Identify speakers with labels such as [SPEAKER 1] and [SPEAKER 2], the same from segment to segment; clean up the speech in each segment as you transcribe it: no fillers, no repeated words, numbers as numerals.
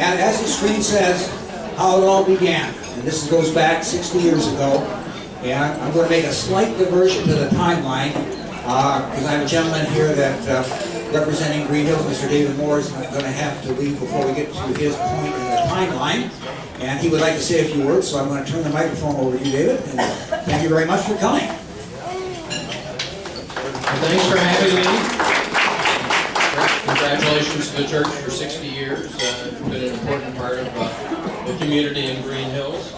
[SPEAKER 1] And as the screen says, how it all began. And this goes back 60 years ago. And I'm going to make a slight diversion to the timeline because I have a gentleman here that representing Greenhills, Mr. David Moore, is going to have to leave before we get to his point in the timeline. And he would like to say a few words, so I'm going to turn the microphone over to you, David. And thank you very much for coming.
[SPEAKER 2] Thanks for having me. Congratulations to the church for 60 years. It's been an important part of the community in Greenhills,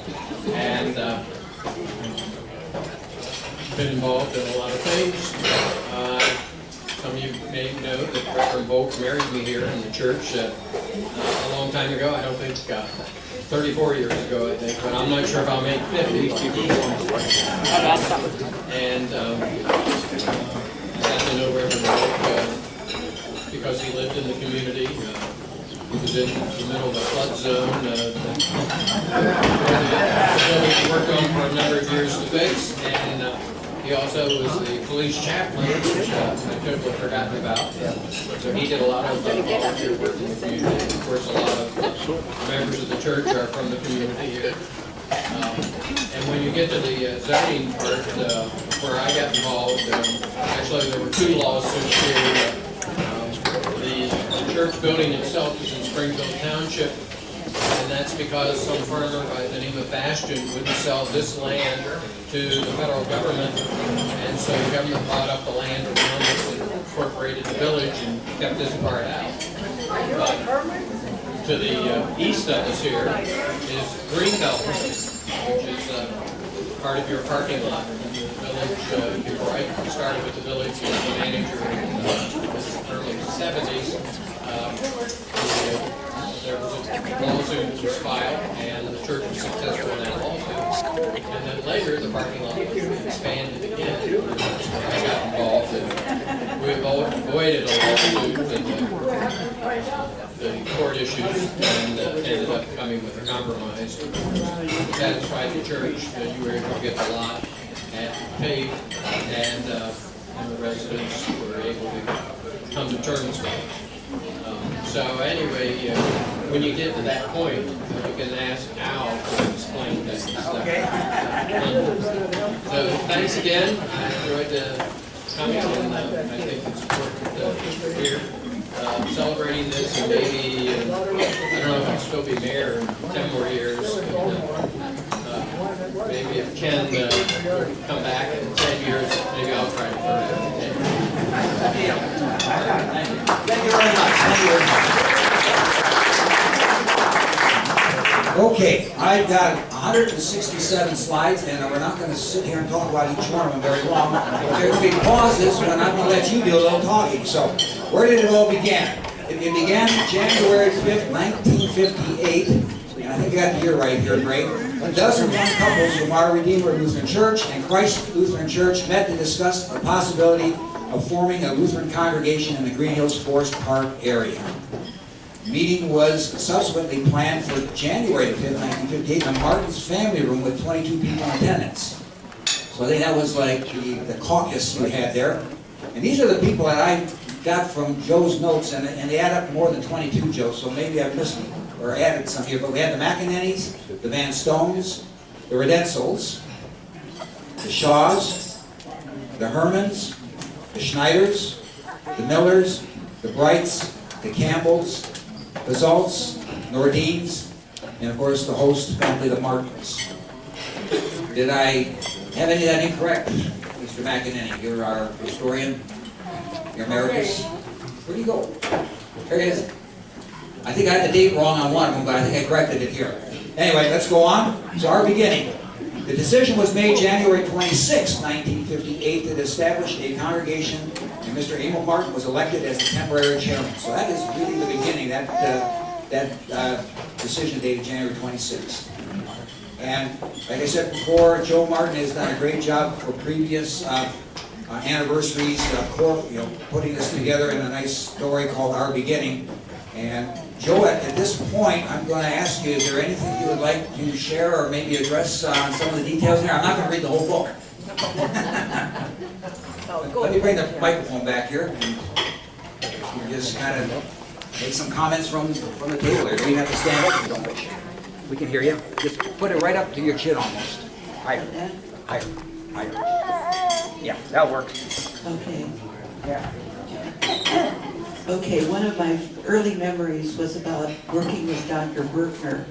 [SPEAKER 2] and been involved in a lot of things. Some of you may know that Reverend Volk married me here in the church a long time ago. I don't think 34 years ago, I think, but I'm not sure if I'll make 50. And I got to know Reverend Volk because he lived in the community. He was in the middle of a flood zone. The building he worked on for a number of years to fix, and he also was the police chaplain, which I could have forgotten about. So he did a lot of volunteer work in the community. Of course, a lot of members of the church are from the community here. And when you get to the zoning part, where I got involved, actually there were two lawsuits here. The church building itself is in Springfield Township, and that's because some farmer by the name of Bastion wouldn't sell this land to the federal government, and so the government bought up the land around it and incorporated the village and kept this part out. But to the east of us here is Greenhills, which is part of your parking lot. And the village, before I started with the village, was the manager in the early 70s. There was a lawsuit that was filed, and the church was successful in that lawsuit. And then later, the parking lot was expanded again. I got involved, and we avoided a lawsuit and the court issues, and ended up coming with a compromise to satisfy the church that you were able to get the lot paved, and the residents were able to come to terms with it. So anyway, when you get to that point, you can ask Al to explain that stuff.
[SPEAKER 1] Okay.
[SPEAKER 2] So thanks again. I enjoyed coming, and I think it's important here celebrating this, and maybe I don't know if I'll still be mayor in 10 more years. Maybe if Ken come back in 10 years, maybe I'll try to burn it.
[SPEAKER 1] Thank you very much. Thank you very much. Okay, I've got 167 slides, and we're not going to sit here and talk about each one of them very long. But there will be pauses when I'm going to let you do a little talking. So, where did it all begin? It began January 5th, 1958. And I think I got the year right here, Greg. A dozen young couples from our Redeemer Lutheran Church and Christ Lutheran Church met to discuss the possibility of forming a Lutheran congregation in the Greenhills Forest Park area. The meeting was subsequently planned for January 5th, 1958 in the Martin's family room with 22 people in attendance. So I think that was like the caucus we had there. And these are the people that I got from Joe's notes, and they add up to more than 22, Joe, so maybe I've missed them or added some here. But we had the McEnannys, the Van Stones, the Redensels, the Shaws, the Hermans, the Schneiders, the Millers, the Brights, the Campbells, the Zalts, Nordines, and of course the host family, the Martins. Did I have any of that incorrect, Mr. McEnany? You're our historian, you're emeritus. Where do you go? There it is. I think I had the date wrong on one of them, but I think I corrected it here. Anyway, let's go on. So our beginning. The decision was made January 26, 1958 to establish a congregation, and Mr. Emil Martin was elected as the temporary chairman. So that is really the beginning, that decision dated January 26. And like I said before, Joe Martin has done a great job for previous anniversaries, putting this together in a nice story called Our Beginning. And Joe, at this point, I'm going to ask you, is there anything you would like to share or maybe address on some of the details here? I'm not going to read the whole book. Let me bring the microphone back here. And you just kind of Take some comments from the table there. You don't even have to stand up and don't wish. We can hear you. Just put it right up to your chin almost. Higher. Higher. Higher. Yeah, that'll work.
[SPEAKER 3] Okay.
[SPEAKER 1] Yeah.
[SPEAKER 3] Okay, one of my early memories was about working with Dr. Berkner,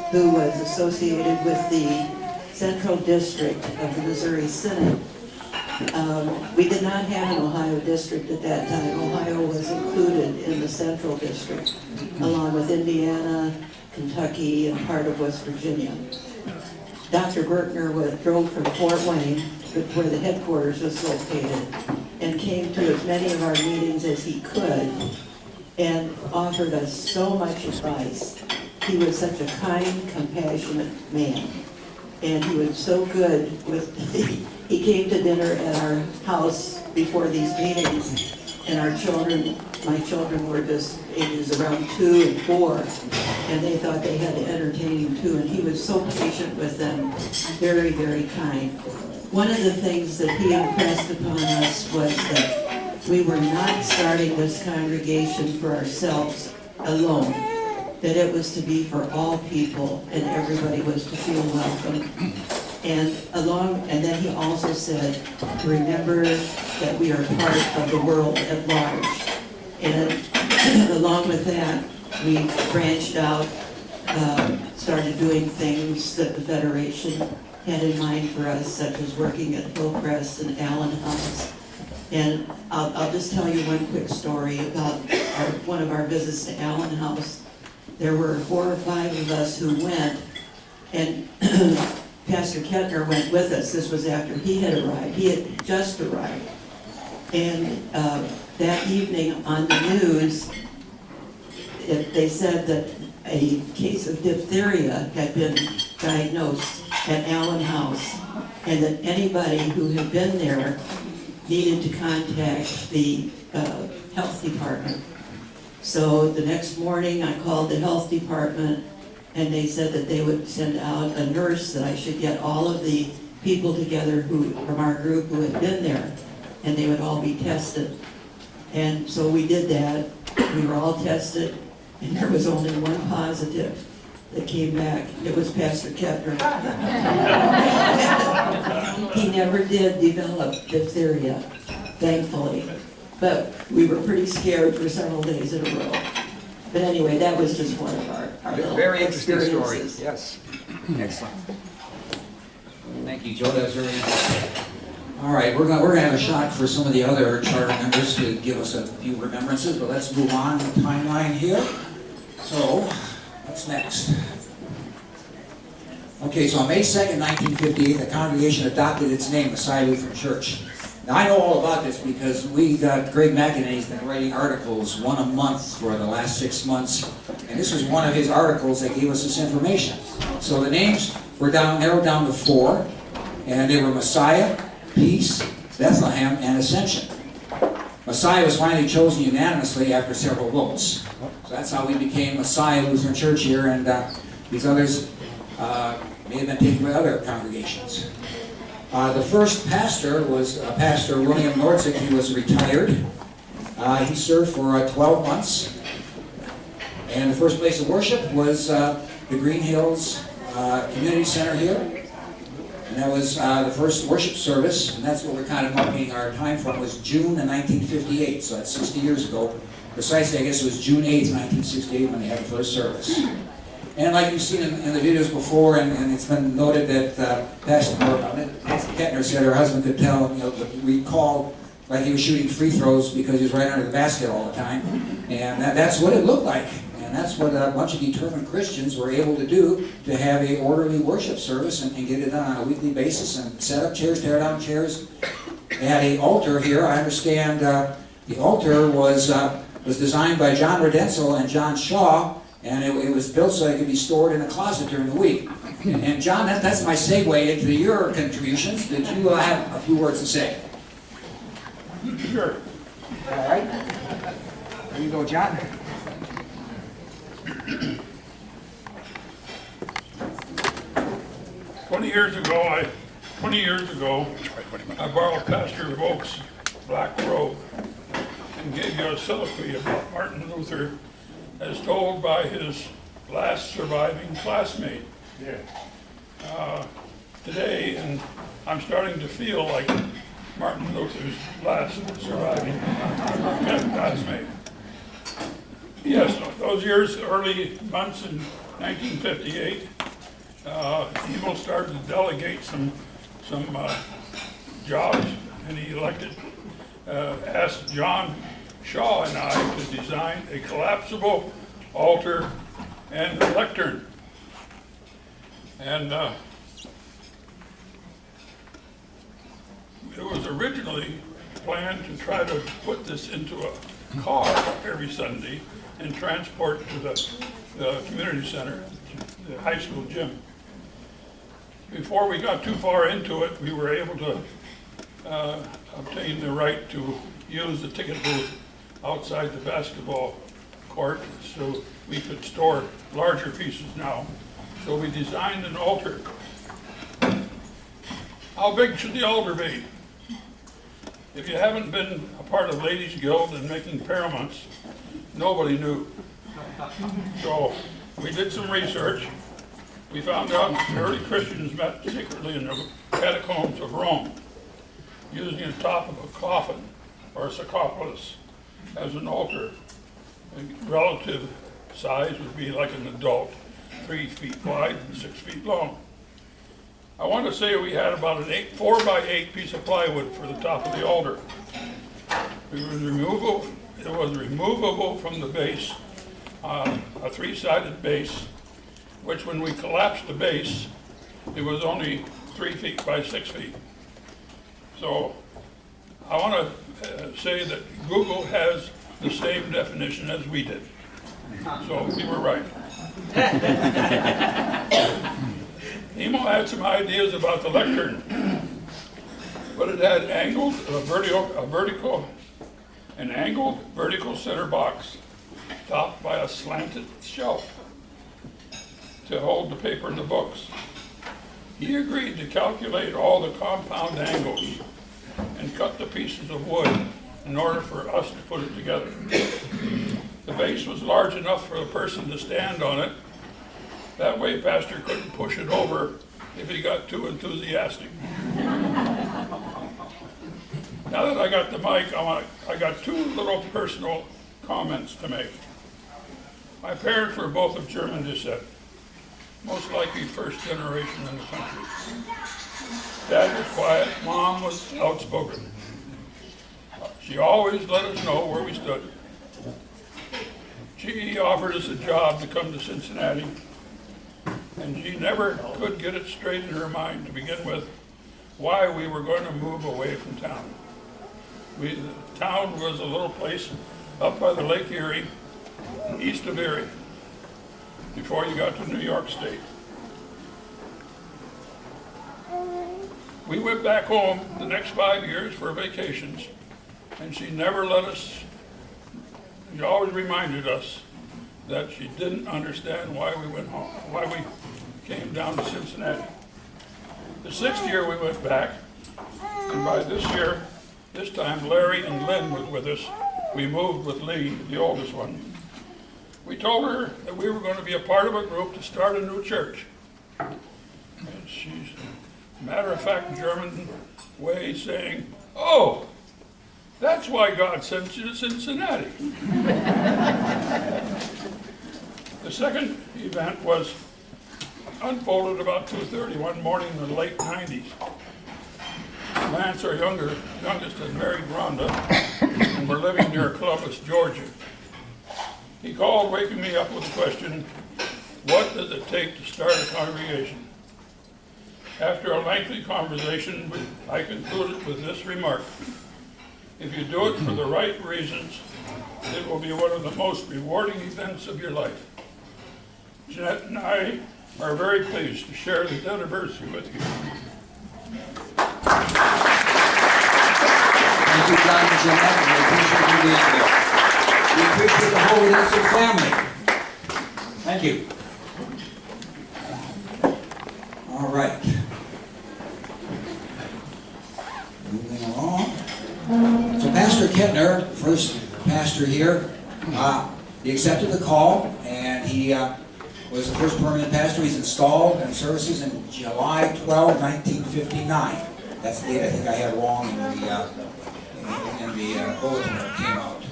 [SPEAKER 3] who was associated with the Central District of the Missouri Synod. We did not have an Ohio district at that time. Ohio was included in the Central District, along with Indiana, Kentucky, and part of West Virginia. Dr. Berkner drove from Fort Wayne, where the headquarters was located, and came to as many of our meetings as he could, and offered us so much advice. He was such a kind, compassionate man, and he was so good with, he came to dinner at our house before these meetings, and our children, my children were just ages around 2 and 4, and they thought they had to entertain him too, and he was so patient with them, very, very kind. One of the things that he impressed upon us was that we were not starting this congregation for ourselves alone, that it was to be for all people and everybody was to feel welcome. And then he also said, remember that we are part of the world at large. And along with that, we branched out, started doing things that the Federation had in mind for us, such as working at Hillcrest and Allen House. And I'll just tell you one quick story about one of our visits to Allen House. There were 4 or 5 of us who went, and Pastor Kettner went with us. This was after he had arrived. He had just arrived. And that evening on the news, they said that a case of diphtheria had been diagnosed at Allen House, and that anybody who had been there needed to contact the health department. So the next morning I called the health department, and they said that they would send out a nurse, that I should get all of the people together from our group who had been there, and they would all be tested. And so we did that. We were all tested, and there was only one positive that came back. It was Pastor Kettner. He never did develop diphtheria, thankfully. But we were pretty scared for several days in a row. But anyway, that was just one of our little
[SPEAKER 1] Very interesting story.
[SPEAKER 3] experiences.
[SPEAKER 1] Yes. Excellent. Thank you, Joe. That was very interesting. All right, we're gonna have a shot for some of the other charter members to give us a few remembrances, but let's move on the timeline here. So, what's next? Okay, so on May 2nd, 1958, the congregation adopted its name, Messiah Lutheran Church. Now, I know all about this because we got Greg McInerney's been writing articles, one a month for the last 6 months, and this was one of his articles that gave us this information. So the names were narrowed down to 4, and they were Messiah, Peace, Bethlehem, and Ascension. Messiah was finally chosen unanimously after several votes. So that's how we became Messiah Lutheran Church here, and these others may have been taken by other congregations. The first pastor was Pastor William Nordzik. He was retired. He served for 12 months. And the first place of worship was the Greenhills Community Center here. And that was the first worship service, and that's what we're kind of marking our time from, was June of 1958, so that's 60 years ago. Precisely, I guess it was June 8th, 1968 when they had the first service. And like you've seen in the videos before, and it's been noted that Pastor Kettner said her husband could tell, recall like he was shooting free throws because he was right under the basket all the time. And that's what it looked like. And that's what a bunch of determined Christians were able to do, to have a orderly worship service and get it done on a weekly basis, and set up chairs, tear down chairs. They had an altar here. I understand the altar was designed by John Redenzel and John Shaw, and it was built so it could be stored in a closet during the week. And John, that's my segue into your contributions. Did you have a few words to say?
[SPEAKER 4] Sure.
[SPEAKER 1] All right. There you go, John.
[SPEAKER 4] 20 years ago, I borrowed Pastor Volk's black robe and gave you a soliloquy about Martin Luther as told by his last surviving classmate. Today, and I'm starting to feel like Martin Luther's last surviving classmate. Yes, those years, early months in 1958, Emil started to delegate some jobs, and he asked John Shaw and I to design a collapsible altar and lectern. And it was originally planned to try to put this into a car every Sunday and transport to the community center, the high school gym. Before we got too far into it, we were able to obtain the right to use the ticket booth outside the basketball court, so we could store larger pieces now. So we designed an altar. How big should the altar be? If you haven't been a part of Ladies Guild and making paraments, nobody knew. So we did some research. We found out the early Christians met secretly in the catacombs of Rome, using the top of a coffin or a sarcophagus as an altar. The relative size would be like an adult, 3 feet wide and 6 feet long. I want to say we had about an 4x8 piece of plywood for the top of the altar. It was removable from the base, a 3-sided base, which when we collapsed the base, it was only 3 feet by 6 feet. So I want to say that Google has the same definition as we did. So we were right. Emil had some ideas about the lectern, but it had an angled vertical center box topped by a slanted shelf to hold the paper and the books. He agreed to calculate all the compound angles and cut the pieces of wood in order for us to put it together. The base was large enough for a person to stand on it. That way Pastor couldn't push it over if he got too enthusiastic. Now that I got the mic, I got 2 little personal comments to make. My parents were both of German descent, most likely first generation in the country. Dad was quiet, Mom was outspoken. She always let us know where we stood. She offered us a job to come to Cincinnati, and she never could get it straight in her mind to begin with why we were going to move away from town. The town was a little place up by the Lake Erie, east of Erie, before you got to New York State. We went back home the next 5 years for vacations, and she never let us, she always reminded us that she didn't understand why we went home, why we came down to Cincinnati. The 6th year we went back, and by this time Larry and Lynn was with us. We moved with Lee, the oldest one. We told her that we were going to be a part of a group to start a new church. And she's, matter-of-fact German way saying, "Oh, that's why God sent you to Cincinnati." The second event was unfolded about 2:30 one morning in the late 90s. Lance, our youngest, had married Rhonda, and we're living near Columbus, Georgia. He called, waking me up with the question, what does it take to start a congregation? After a lengthy conversation, I concluded with this remark: if you do it for the right reasons, it will be one of the most rewarding events of your life. Jeanette and I are very pleased to share this anniversary with you.
[SPEAKER 1] Thank you, John and Jeanette, and we appreciate you being here. We appreciate the whole Wilson family. Thank you. All right. Moving along. So Pastor Kettner, first pastor here, He accepted the call, and he was the first permanent pastor. He's installed in services in July 12, 1959. That's the date I think I had wrong in the bulletin that came out.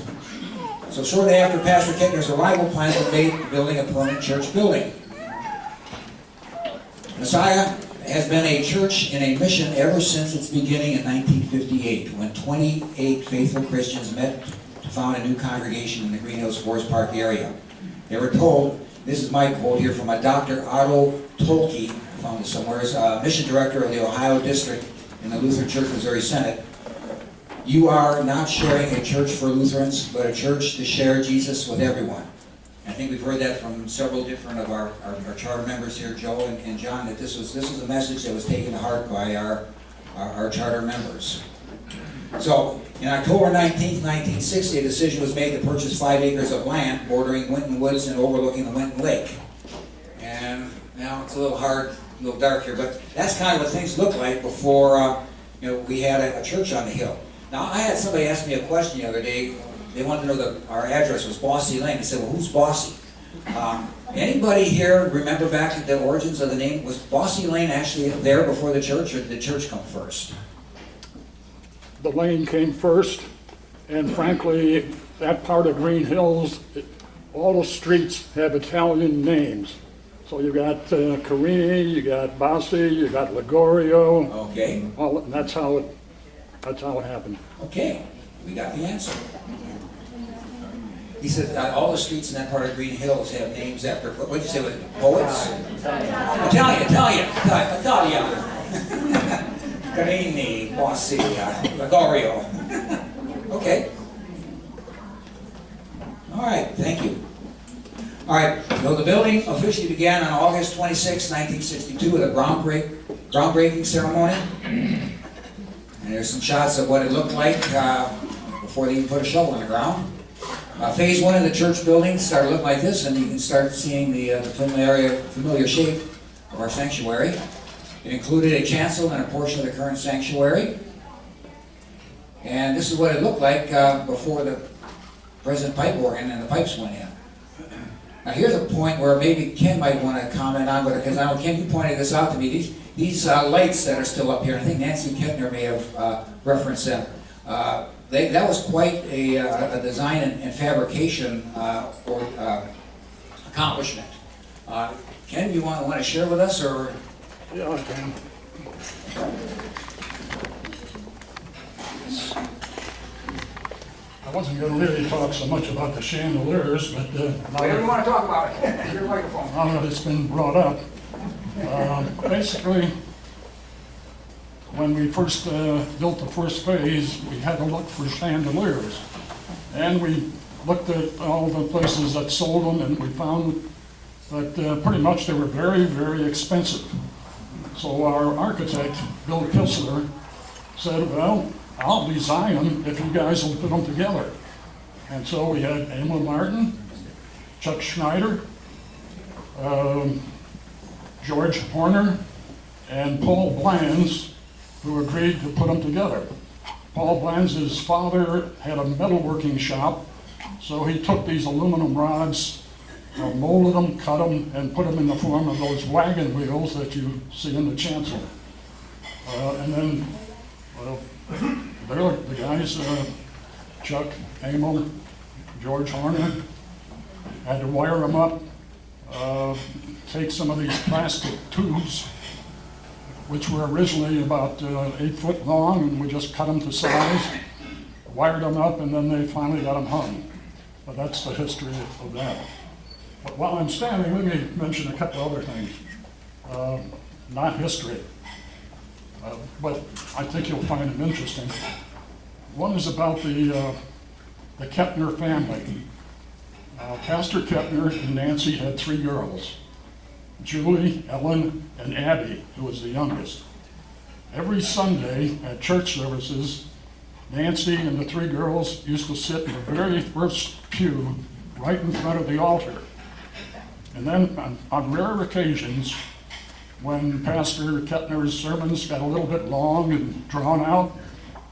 [SPEAKER 1] So shortly after Pastor Kettner's arrival, plans were made for building a permanent church building. Messiah has been a church in a mission ever since its beginning in 1958, when 28 faithful Christians met to found a new congregation in the Greenhills Forest Park area. They were told, this is my quote here from a Dr. Otto Tolke, I found this somewhere, as mission director of the Ohio District in the Lutheran Church Missouri Synod, you are not sharing a church for Lutherans, but a church to share Jesus with everyone. I think we've heard that from several different of our charter members here, Joe and John, that this was a message that was taken to heart by our charter members. So, in October 19th, 1960, a decision was made to purchase 5 acres of land bordering Winton Woods and overlooking the Winton Lake. And now it's a little hard, a little dark here, but that's kind of what things looked like before we had a church on the hill. Now, I had somebody ask me a question the other day. They wanted to know that our address was Bossy Lane. They said, well, who's Bossy? Anybody here remember back at the origins of the name? Was Bossy Lane actually there before the church, or did the church come first?
[SPEAKER 4] The lane came first, and frankly, that part of Greenhills, all the streets have Italian names. So you got Carini, you got Bossy, you got Ligorio.
[SPEAKER 1] Okay.
[SPEAKER 4] And that's how it happened.
[SPEAKER 1] Okay, we got the answer. He said all the streets in that part of Green Hills have names after, what did you say, was it poets? Italian. Carini, Bossy, Ligorio. Okay. All right, thank you. All right, so the building officially began on August 26, 1962 with a groundbreaking ceremony. And there's some shots of what it looked like before they even put a shovel in the ground. Phase 1 of the church building started looking like this, and you can start seeing the familiar shape of our sanctuary. It included a chancel and a portion of the current sanctuary. And this is what it looked like before the present pipe organ and the pipes went in. Now here's a point where maybe Ken might want to comment on, because I know, Ken, you pointed this out to me. These lights that are still up here, I think Nancy Kettner may have referenced them. That was quite a design and fabrication accomplishment. Ken, you want to share with us, or?
[SPEAKER 4] Yeah, I can. I wasn't going to really talk so much about the chandeliers, but
[SPEAKER 1] Whatever you want to talk about it. Your microphone.
[SPEAKER 4] now that it's been brought up, basically, when we first built the first phase, we had to look for chandeliers. And we looked at all the places that sold them, and we found that pretty much they were very, very expensive. So our architect, Bill Kissler, said, well, I'll design them if you guys will put them together. And so we had Emil Martin, Chuck Schneider, George Horner, and Paul Blands, who agreed to put them together. Paul Blands' father had a metalworking shop, so he took these aluminum rods, molded them, cut them, and put them in the form of those wagon wheels that you see in the chancel. And then, well, there the guys, Chuck, Emil, George Horner, had to wire them up, take some of these plastic tubes, which were originally about 8 foot long, and we just cut them to size, wired them up, and then they finally got them hung. But that's the history of that. But while I'm standing, let me mention a couple other things. Not history, but I think you'll find them interesting. One is about the Kettner family. Pastor Kettner and Nancy had 3 girls, Julie, Ellen, and Abby, who was the youngest. Every Sunday at church services, Nancy and the 3 girls used to sit in the very first pew right in front of the altar. And then on rare occasions, when Pastor Kettner's sermons got a little bit long and drawn out,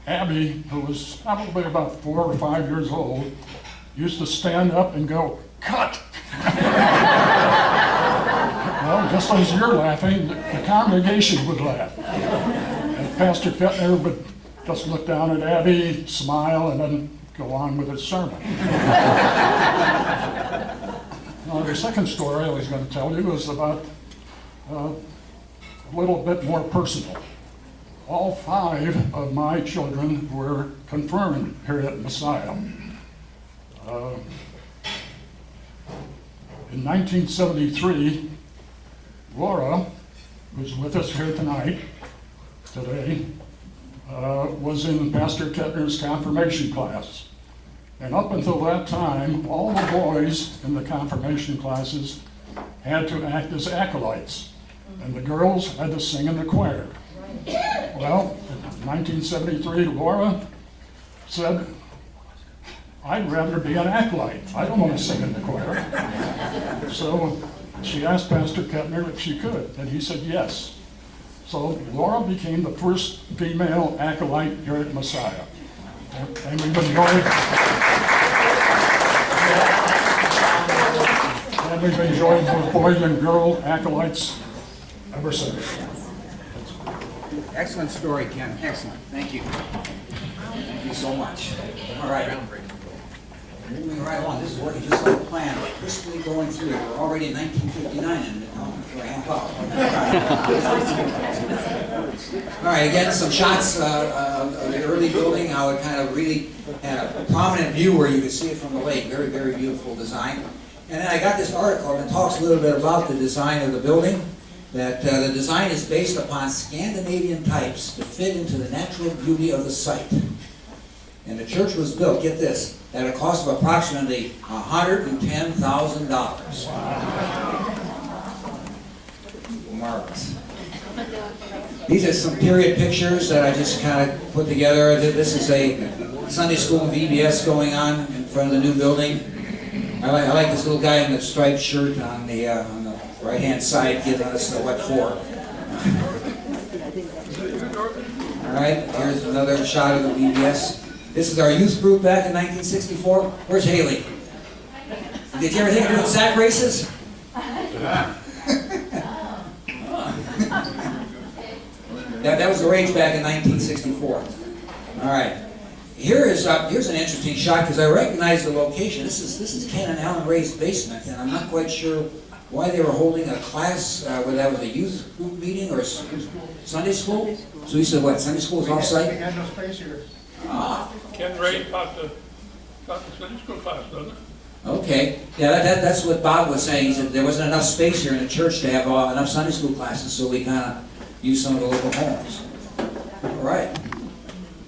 [SPEAKER 4] Abby, who was probably about 4 or 5 years old, used to stand up and go, cut. Well, just as you're laughing, the congregation would laugh. And Pastor Kettner would just look down at Abby, smile, and then go on with his sermon. Now, the second story I was going to tell you is about a little bit more personal. All 5 of my children were confirmed here at Messiah. In 1973, Laura, who's with us here today, was in Pastor Kettner's confirmation class. And up until that time, all the boys in the confirmation classes had to act as acolytes, and the girls had to sing in the choir. Well, in 1973, Laura said, I'd rather be an acolyte. I don't want to sing in the choir. So she asked Pastor Kettner if she could, and he said yes. So Laura became the first female acolyte here at Messiah. And we've enjoyed both boy and girl acolytes ever since.
[SPEAKER 1] Excellent story, Ken. Excellent. Thank you. Thank you so much. All right. Moving right along. This is working just like planned. We're crisply going through it. We're already in 1959 and we're half out. All right, again, some shots of the early building, how it kind of really had a prominent view where you could see it from the lake. Very, very beautiful design. And then I got this article that talks a little bit about the design of the building, that the design is based upon Scandinavian types to fit into the natural beauty of the site. And the church was built, get this, at a cost of approximately $110,000. Marvelous. These are some period pictures that I just kind of put together. This is a Sunday school VBS going on in front of the new building. I like this little guy in the striped shirt on the right-hand side giving us the what for. All right, here's another shot of the VBS. This is our youth group back in 1964. Where's Haley? Did you ever think of doing sack races? That was the rage back in 1964. All right. Here's an interesting shot because I recognize the location. This is Ken and Alan Ray's basement, and I'm not quite sure why they were holding a class, whether that was a youth group meeting or Sunday school. So he said, what, Sunday school is off-site?
[SPEAKER 5] We had no space here.
[SPEAKER 4] Ken Ray taught the Sunday school class, doesn't it?
[SPEAKER 1] Okay. Yeah, that's what Bob was saying. He said there wasn't enough space here in the church to have enough Sunday school classes, so we kind of used some of the local homes. All right.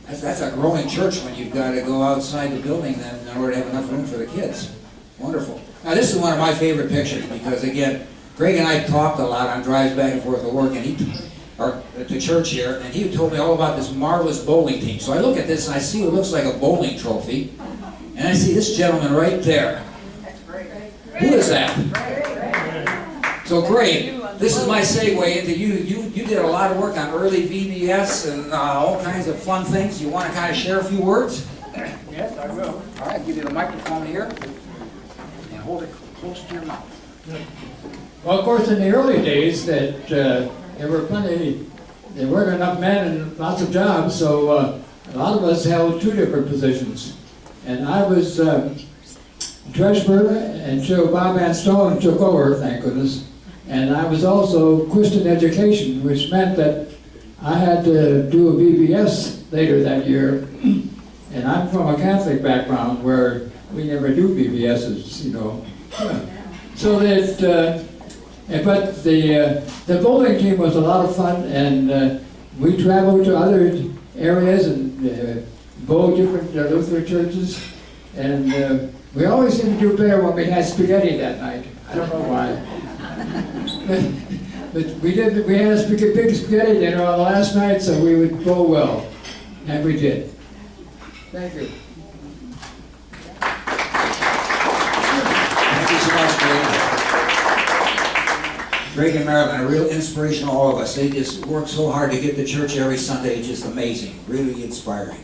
[SPEAKER 1] That's a growing church when you've got to go outside the building then in order to have enough room for the kids. Wonderful. Now this is one of my favorite pictures because again, Greg and I talked a lot on drives back and forth to work and to church here, and he told me all about this marvelous bowling team. So I look at this and I see what looks like a bowling trophy, and I see this gentleman right there. Who is that? So great. This is my segue into you. You did a lot of work on early VBS and all kinds of fun things. You want to kind of share a few words?
[SPEAKER 5] Yes, I will.
[SPEAKER 1] All right, give you the microphone here and hold it close to your mouth.
[SPEAKER 5] Well, of course, in the early days, that there weren't enough men and lots of jobs, so a lot of us held 2 different positions. And I was treasurer until Bob Van Stone took over, thank goodness. And I was also Christian education, which meant that I had to do a VBS later that year. And I'm from a Catholic background where we never do VBSs, you know. So that, but the bowling team was a lot of fun, and we traveled to other areas and bowled different Lutheran churches. And we always seemed to do better when we had spaghetti that night. I don't know why. But we had a big spaghetti dinner on the last night, so we would bowl well. And we did. Thank you.
[SPEAKER 1] Thank you so much, Greg. Greg and Marilyn are a real inspiration to all of us. They just work so hard to get to church every Sunday. It's just amazing, really inspiring.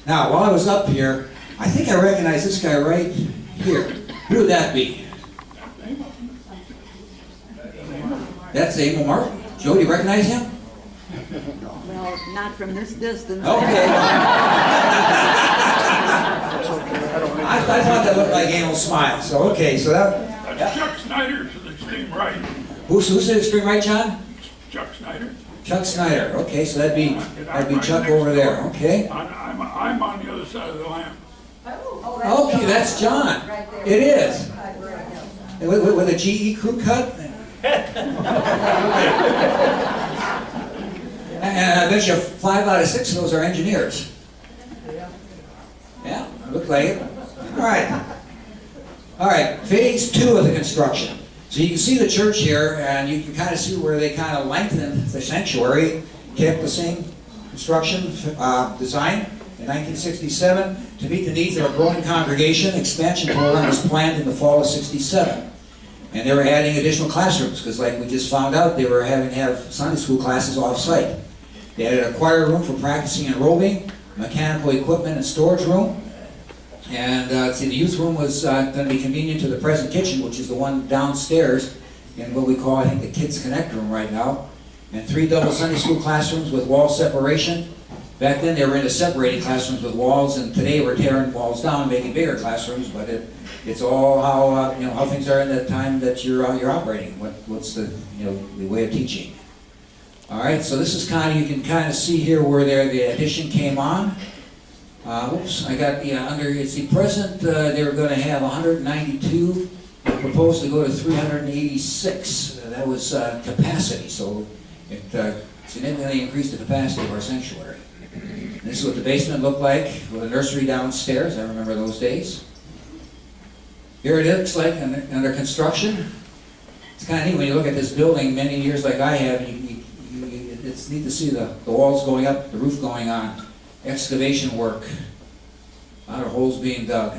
[SPEAKER 1] Now, while I was up here, I think I recognize this guy right here. Who would that be? That's Abel Martin. Joe, do you recognize him?
[SPEAKER 3] Well, not from this distance.
[SPEAKER 1] Okay. I thought that looked like Abel's smile. So, okay, so that...
[SPEAKER 4] That's Chuck Snyder to the extreme right.
[SPEAKER 1] Who's the extreme right, John?
[SPEAKER 4] Chuck Snyder.
[SPEAKER 1] Chuck Snyder. Okay, so that'd be Chuck over there. Okay.
[SPEAKER 4] I'm on the other side of the lamp.
[SPEAKER 1] Okay, that's John. It is. With a GE crew cut? And I bet you 5 out of 6 of those are engineers. Yeah, looks like it. All right. All right, phase 2 of the construction. So you can see the church here, and you can kind of see where they kind of lengthened the sanctuary, kept the same construction design in 1967 to meet the needs of a growing congregation. Expansion program was planned in the fall of '67. And they were adding additional classrooms, because like we just found out, they were having to have Sunday school classes off-site. They added a choir room for practicing and roving, mechanical equipment and storage room. And the youth room was going to be convenient to the present kitchen, which is the one downstairs in what we call, I think, the Kids Connect room right now. And 3 double Sunday school classrooms with wall separation. Back then they were into separating classrooms with walls, and today we're tearing walls down and making bigger classrooms. But it's all how how things are in the time that you're operating. What's the the way of teaching. All right, so this is kind of, you can kind of see here where the addition came on. Oops, I got under, it's the present, they were going to have 192, proposed to go to 386. That was capacity, so it significantly increased the capacity of our sanctuary. And this is what the basement looked like, with a nursery downstairs. I remember those days. Here it looks like under construction. It's kind of neat when you look at this building many years like I have. It's neat to see the walls going up, the roof going on. Excavation work, a lot of holes being dug.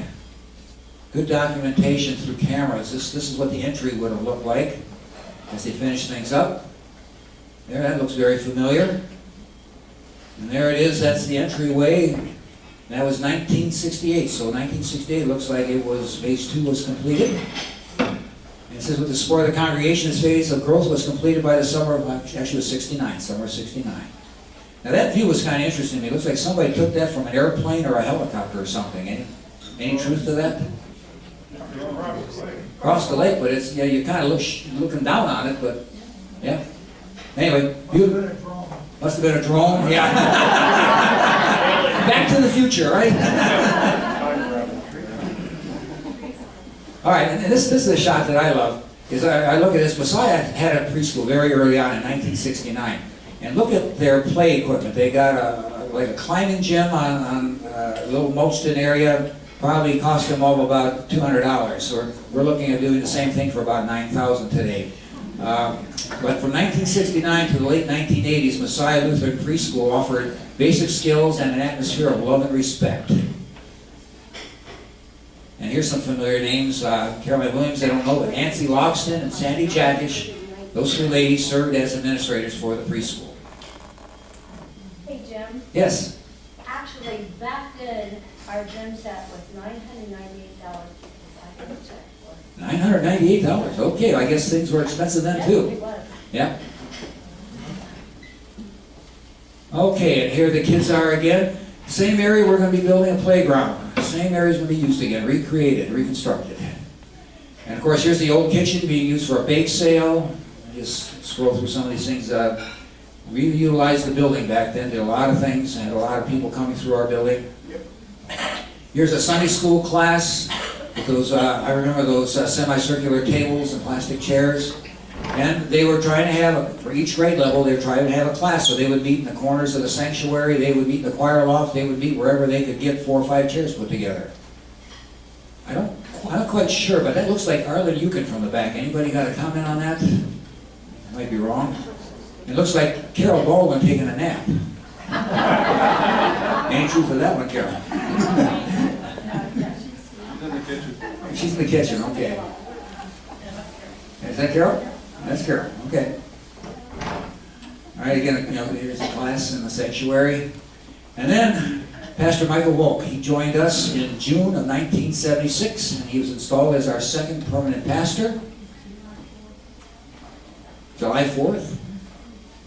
[SPEAKER 1] Good documentation through cameras. This is what the entry would have looked like as they finish things up. There, that looks very familiar. And there it is, that's the entryway. That was 1968, so 1968 looks like it was, phase 2 was completed. And it says, with the support of the congregation, this phase of growth was completed by the summer of, actually it was 69, summer of 69. Now that view was kind of interesting to me. It looks like somebody took that from an airplane or a helicopter or something. Any truth to that? Across the lake, but it's, you kind of looking down on it, but yeah. Anyway, must have been a drone, yeah. Back to the future, right? All right, and this is a shot that I love. Is I look at this. Messiah had a preschool very early on in 1969. And look at their play equipment. They got like a climbing gym on a little mulched-in area. Probably cost them all about $200. So we're looking at doing the same thing for about $9,000 today. But from 1969 to the late 1980s, Messiah Lutheran Preschool offered basic skills and an atmosphere of love and respect. And here's some familiar names. Caroline Williams, I don't know, but Nancy Logston and Sandy Jackish. Those 3 ladies served as administrators for the preschool.
[SPEAKER 6] Hey, Jim.
[SPEAKER 1] Yes?
[SPEAKER 6] Actually, back then, our gym set was $998 because I had a check for it.
[SPEAKER 1] $998. Okay, I guess things were expensive then
[SPEAKER 6] Yes,
[SPEAKER 1] too.
[SPEAKER 6] it was.
[SPEAKER 1] Yeah. Okay, and here the kids are again. Same area, we're going to be building a playground. Same area is going to be used again, recreated, reconstructed. And of course, here's the old kitchen being used for a bake sale. Just scroll through some of these things. We utilized the building back then, did a lot of things, and had a lot of people coming through our building. Here's a Sunday school class with those, I remember those semicircular tables and plastic chairs. And they were trying to have, for each grade level, they were trying to have a class. So they would meet in the corners of the sanctuary, they would meet in the choir loft, they would meet wherever they could get 4 or 5 chairs put together. I'm not quite sure, but that looks like Arlen Euchen from the back. Anybody got a comment on that? I might be wrong. It looks like Carol Baldwin taking a nap. Ain't true for that one, Carol. She's in the kitchen, okay. Is that Carol? That's Carol, okay. All right, again, here's a class in the sanctuary. And then, Pastor Michael Wolk. He joined us in June of 1976, and he was installed as our second permanent pastor. July 4th?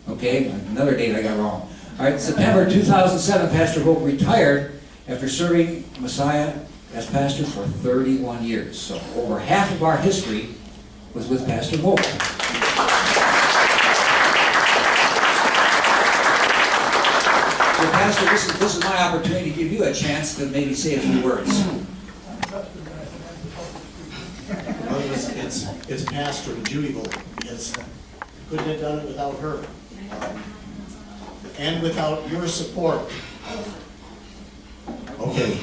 [SPEAKER 1] Okay, another date I got wrong. All right, September 2007, Pastor Wolk retired after serving Messiah as pastor for 31 years. So over half of our history was with Pastor Wolk. So Pastor, this is my opportunity to give you a chance to maybe say a few words.
[SPEAKER 7] Well, it's Pastor Judy Wolk. Couldn't have done it without her. And without your support. Okay,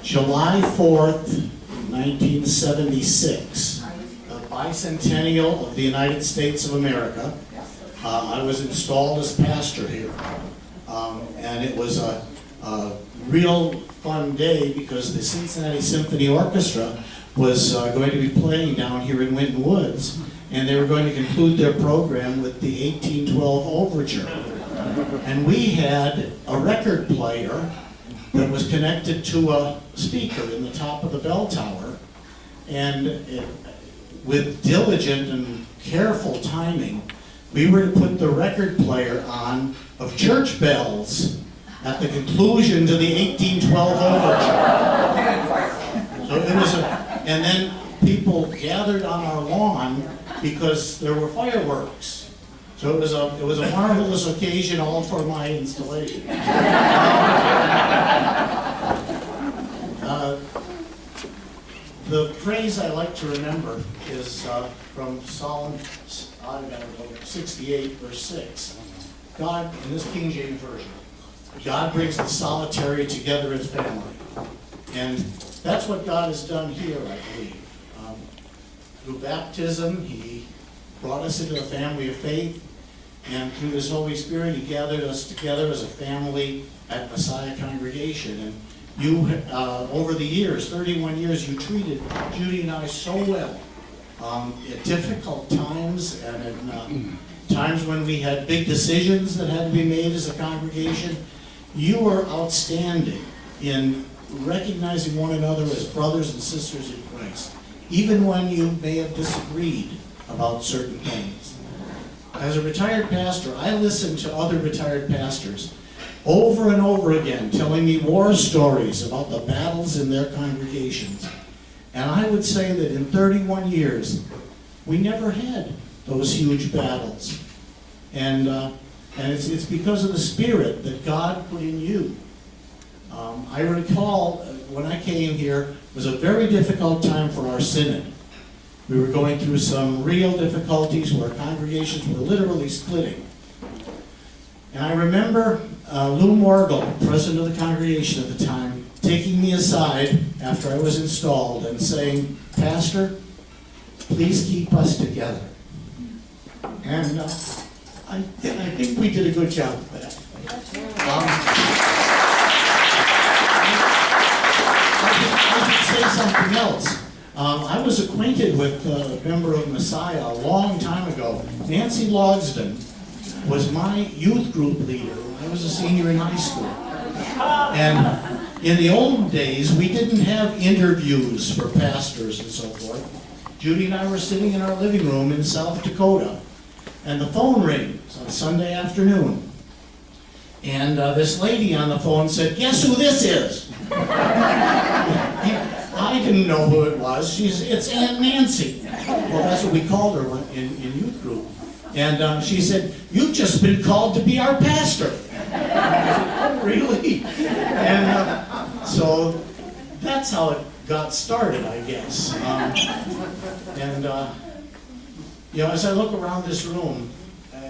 [SPEAKER 7] July 4th, 1976, the bicentennial of the United States of America. I was installed as pastor here. And it was a real fun day because the Cincinnati Symphony Orchestra was going to be playing down here in Winton Woods, and they were going to conclude their program with the 1812 Overture. And we had a record player that was connected to a speaker in the top of the bell tower, and with diligent and careful timing, we were to put the record player on of church bells at the conclusion to the 1812 Overture. So it was and then people gathered on our lawn because there were fireworks. So it was a marvelous occasion, all for my installation. The phrase I like to remember is from Psalm 68, verse 6. God, in this King James Version, God brings the solitary together as family. And that's what God has done here, I believe. Through baptism, He brought us into the family of faith. And through His Holy Spirit, He gathered us together as a family at Messiah Congregation. And you, over the years, 31 years, you treated Judy and I so well. At difficult times and in times when we had big decisions that had to be made as a congregation, you were outstanding in recognizing one another as brothers and sisters in Christ, even when you may have disagreed about certain things. As a retired pastor, I listened to other retired pastors over and over again telling me war stories about the battles in their congregations. And I would say that in 31 years, we never had those huge battles. And it's because of the Spirit that God put in you. I recall when I came here, it was a very difficult time for our synod. We were going through some real difficulties where congregations were literally splitting. And I remember Lou Morgul, president of the congregation at the time, taking me aside after I was installed and saying, "Pastor, please keep us together." And I think we did a good job of that. I should say something else. I was acquainted with a member of Messiah a long time ago. Nancy Logsdon was my youth group leader when I was a senior in high school. And in the old days, we didn't have interviews for pastors and so forth. Judy and I were sitting in our living room in South Dakota, and the phone rings on Sunday afternoon. And this lady on the phone said, "Guess who this is?" I didn't know who it was. It's Aunt Nancy. Well, that's what we called her in youth group. And she said, "You've just been called to be our pastor." I said, "Oh, really?" And so that's how it got started, I guess. As I look around this room,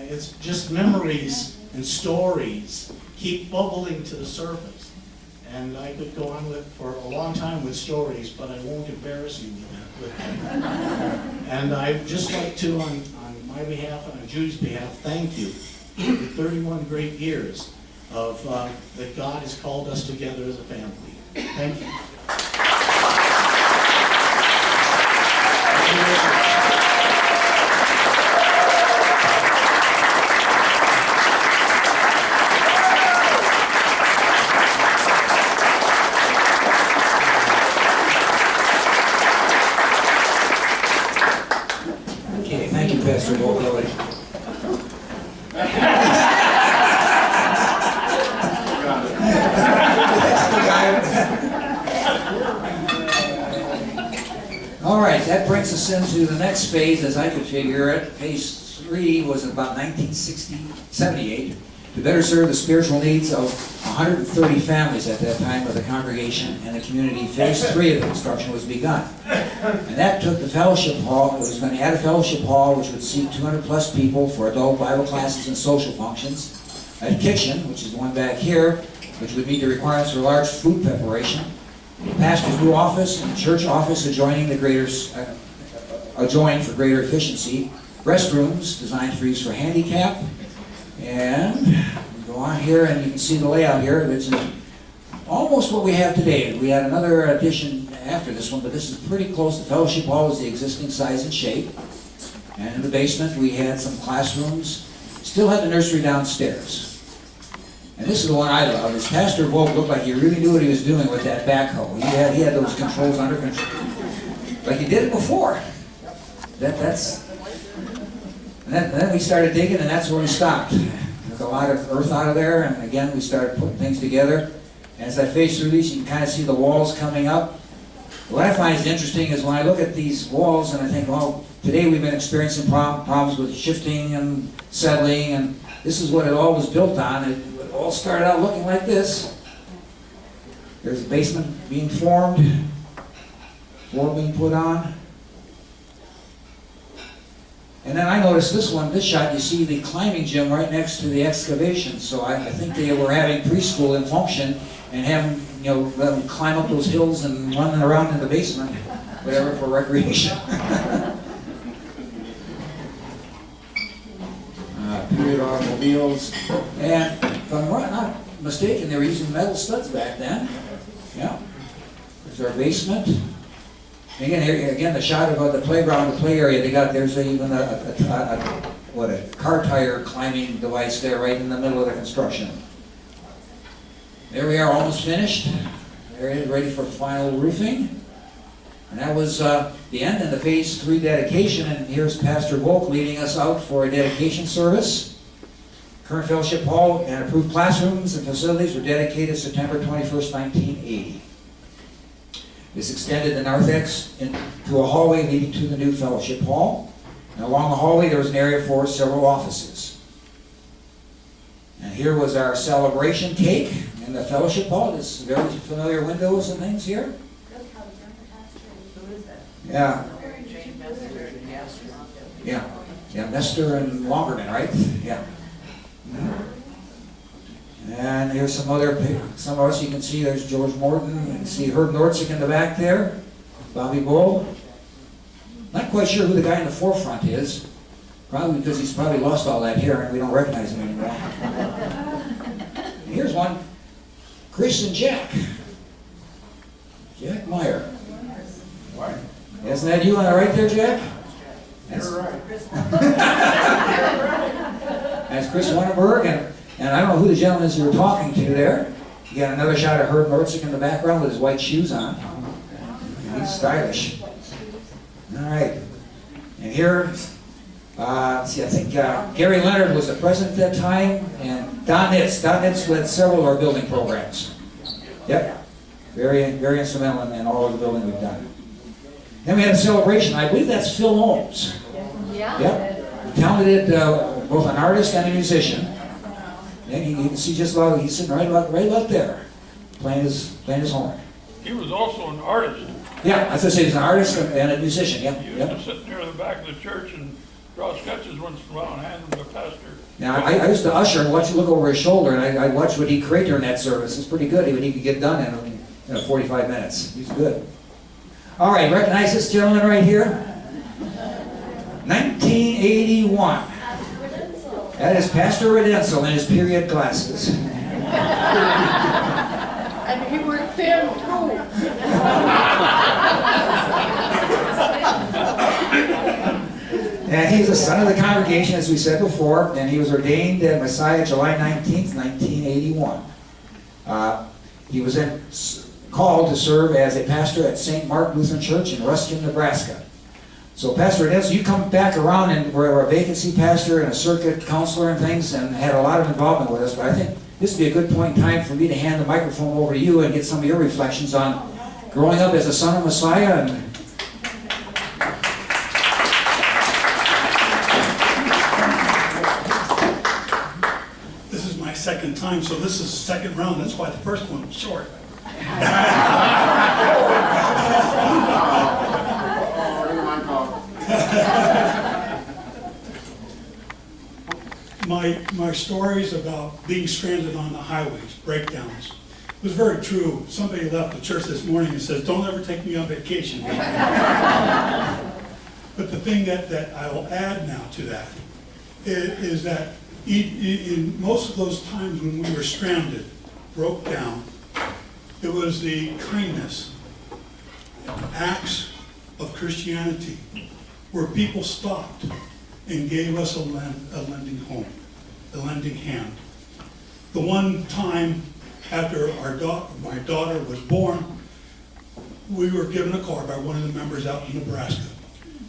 [SPEAKER 7] it's just memories and stories keep bubbling to the surface. And I could go on for a long time with stories, but I won't embarrass you with them. And I'd just like to, on my behalf and on Judy's behalf, thank you for 31 great years of that God has called us together as a family. Thank you.
[SPEAKER 1] Billy. All right, that brings us into the next phase, as I could figure it. Phase 3 was about 1978, to better serve the spiritual needs of 130 families at that time of the congregation and the community. Phase 3 of the construction was begun. And that took the fellowship hall. It was going to add a fellowship hall which would seat 200 plus people for adult Bible classes and social functions. A kitchen, which is the one back here, which would meet the requirements for large food preparation. The pastor's new office and church office adjoining for greater efficiency. Restrooms designed for use for handicap. And we go on here and you can see the layout here. It's almost what we have today. We had another addition after this one, but this is pretty close. The fellowship hall is the existing size and shape. And in the basement we had some classrooms. Still had the nursery downstairs. And this is the one I love. Is Pastor Volk looked like he really knew what he was doing with that backhoe. He had those controls under control. Like he did it before. And then we started digging, and that's where we stopped. Took a lot of earth out of there, and again we started putting things together. And as I face through these, you can kind of see the walls coming up. What I find is interesting is when I look at these walls and I think, well, today we've been experiencing problems with shifting and settling, and this is what it all was built on. It all started out looking like this. There's a basement being formed, floor being put on. And then I noticed this shot, you see the climbing gym right next to the excavation. So I think they were having preschool in function and having, let them climb up those hills and running around in the basement, whatever, for recreation. Period automobiles. And if I'm not mistaken, they were using metal studs back then. Yeah. There's our basement. Again, here, the shot of the playground, the play area. There's even a car tire climbing device there, right in the middle of the construction. There we are, almost finished. Area ready for final roofing. And that was the end of the Phase 3 dedication. And here's Pastor Volk leading us out for a dedication service. Current fellowship hall and approved classrooms and facilities were dedicated September 21st, 1980. This extended the narthex into a hallway leading to the new fellowship hall. And along the hallway there was an area for several offices. And here was our celebration cake in the fellowship hall. This very familiar windows and things here. Yeah. Yeah, Nestor and Longerman, right? Yeah. And here's some of us you can see. There's George Morton. You can see Herb Nortzig in the back there. Bobby Bull. Not quite sure who the guy in the forefront is. Probably because he's probably lost all that hair and we don't recognize him anymore. Here's one. Chris and Jack. Jack Meyer. Isn't that you on the right there, Jack? You're right. That's Chris Wannenberg, and I don't know who the gentleman is you were talking to there. You got another shot of Herb Nortzig in the background with his white shoes on. He's stylish. All right. And here, I think Gary Leonard was the president at that time, and Don Nitz. Don Nitz led several of our building programs. Yep. Very, very instrumental in all of the building we've done. Then we had a celebration. I believe that's Phil Holmes.
[SPEAKER 6] Yeah.
[SPEAKER 1] Yep. Talented, both an artist and a musician. And you can see just about, he's sitting right about there, playing his horn.
[SPEAKER 4] He was also an artist.
[SPEAKER 1] Yeah, as I say, he's an artist and a musician. Yep.
[SPEAKER 4] He used to sit near the back of the church and draw sketches once in a while and hand them to the pastor.
[SPEAKER 1] Now, I used to usher and look over his shoulder, and I'd watch what he'd create during that service. It's pretty good. He could get done in 45 minutes. He's good. All right, recognize this gentleman right here? 1981. That is Pastor Redensel in his period glasses.
[SPEAKER 8] And he was thin too.
[SPEAKER 1] And he's a son of the congregation, as we said before, and he was ordained at Messiah July 19th, 1981. He was then called to serve as a pastor at St. Mark Lutheran Church in Ruskin, Nebraska. So Pastor Nelson, you come back around and were a vacancy pastor and a circuit counselor and things and had a lot of involvement with us, but I think this would be a good point in time for me to hand the microphone over to you and get some of your reflections on growing up as a son of Messiah. And
[SPEAKER 9] this is my second time, so this is the second round. That's why the first one was short. My stories about being stranded on the highways, breakdowns, was very true. Somebody left the church this morning and says, "Don't ever take me on vacation." But the thing that I will add now to that is that in most of those times when we were stranded, broke down, it was the kindness, acts of Christianity, where people stopped and gave us a lending hand. The one time after my daughter was born, we were given a car by one of the members out in Nebraska.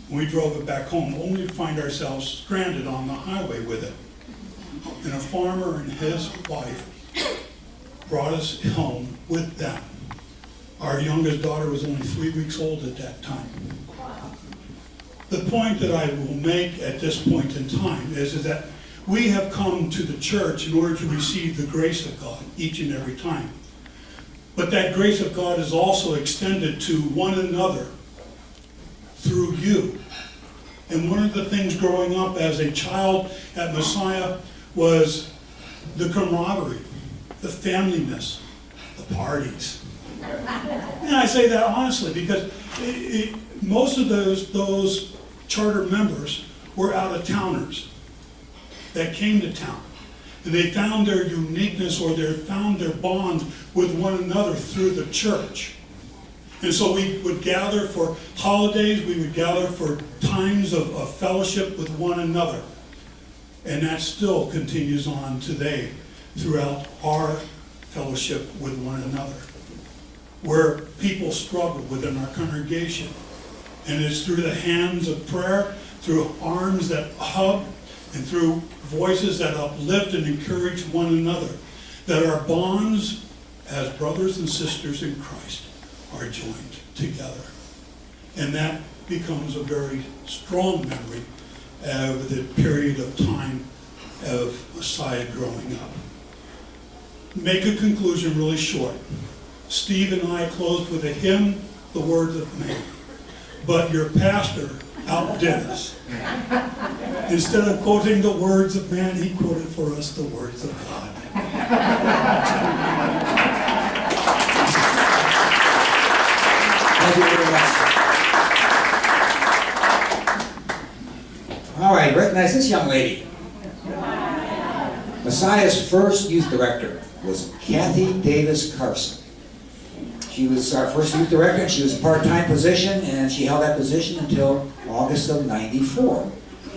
[SPEAKER 9] We drove it back home, only to find ourselves stranded on the highway with it. And a farmer and his wife brought us home with them. Our youngest daughter was only 3 weeks old at that time. The point that I will make at this point in time is that we have come to the church in order to receive the grace of God each and every time. But that grace of God is also extended to one another through you. And one of the things growing up as a child at Messiah was the camaraderie, the familyness, the parties. And I say that honestly because most of those charter members were out-of-towners that came to town. And they found their uniqueness or they found their bond with one another through the church. And so we would gather for holidays, we would gather for times of fellowship with one another. And that still continues on today throughout our fellowship with one another, where people struggle within our congregation. And it's through the hands of prayer, through arms that hug, and through voices that uplift and encourage one another, that our bonds as brothers and sisters in Christ are joined together. And that becomes a very strong memory of the period of time of Messiah growing up. Make a conclusion really short. Steve and I closed with a hymn, "The Words of Man." But your pastor outdid us. Instead of quoting the words of man, he quoted for us the words of God.
[SPEAKER 1] thank you very much. All right, recognize this young lady. Messiah's first youth director was Kathy Davis Carson. She was our first youth director. She was a part-time position, and she held that position until August of '94.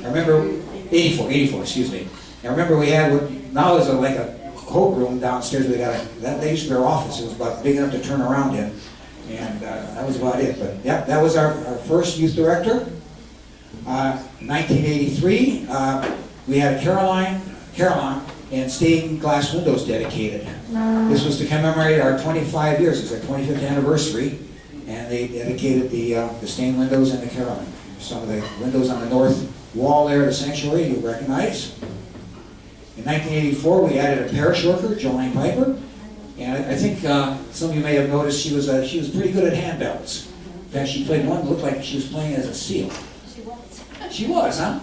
[SPEAKER 1] I remember, 84, excuse me. I remember we had what now is like a coat room downstairs. We got that used to be our office. It was about big enough to turn around in, and that was about it. But yeah, that was our first youth director. 1983, we had Caroline, and stained glass windows dedicated. This was to commemorate our 25 years. It's our 25th anniversary, and they dedicated the stained windows and the Caroline. Some of the windows on the north wall there of the sanctuary you'll recognize. In 1984, we added a parish worker, Jolene Piper, and I think some of you may have noticed she was pretty good at handbells. In fact, she played one that looked like she was playing as a seal. She was, huh?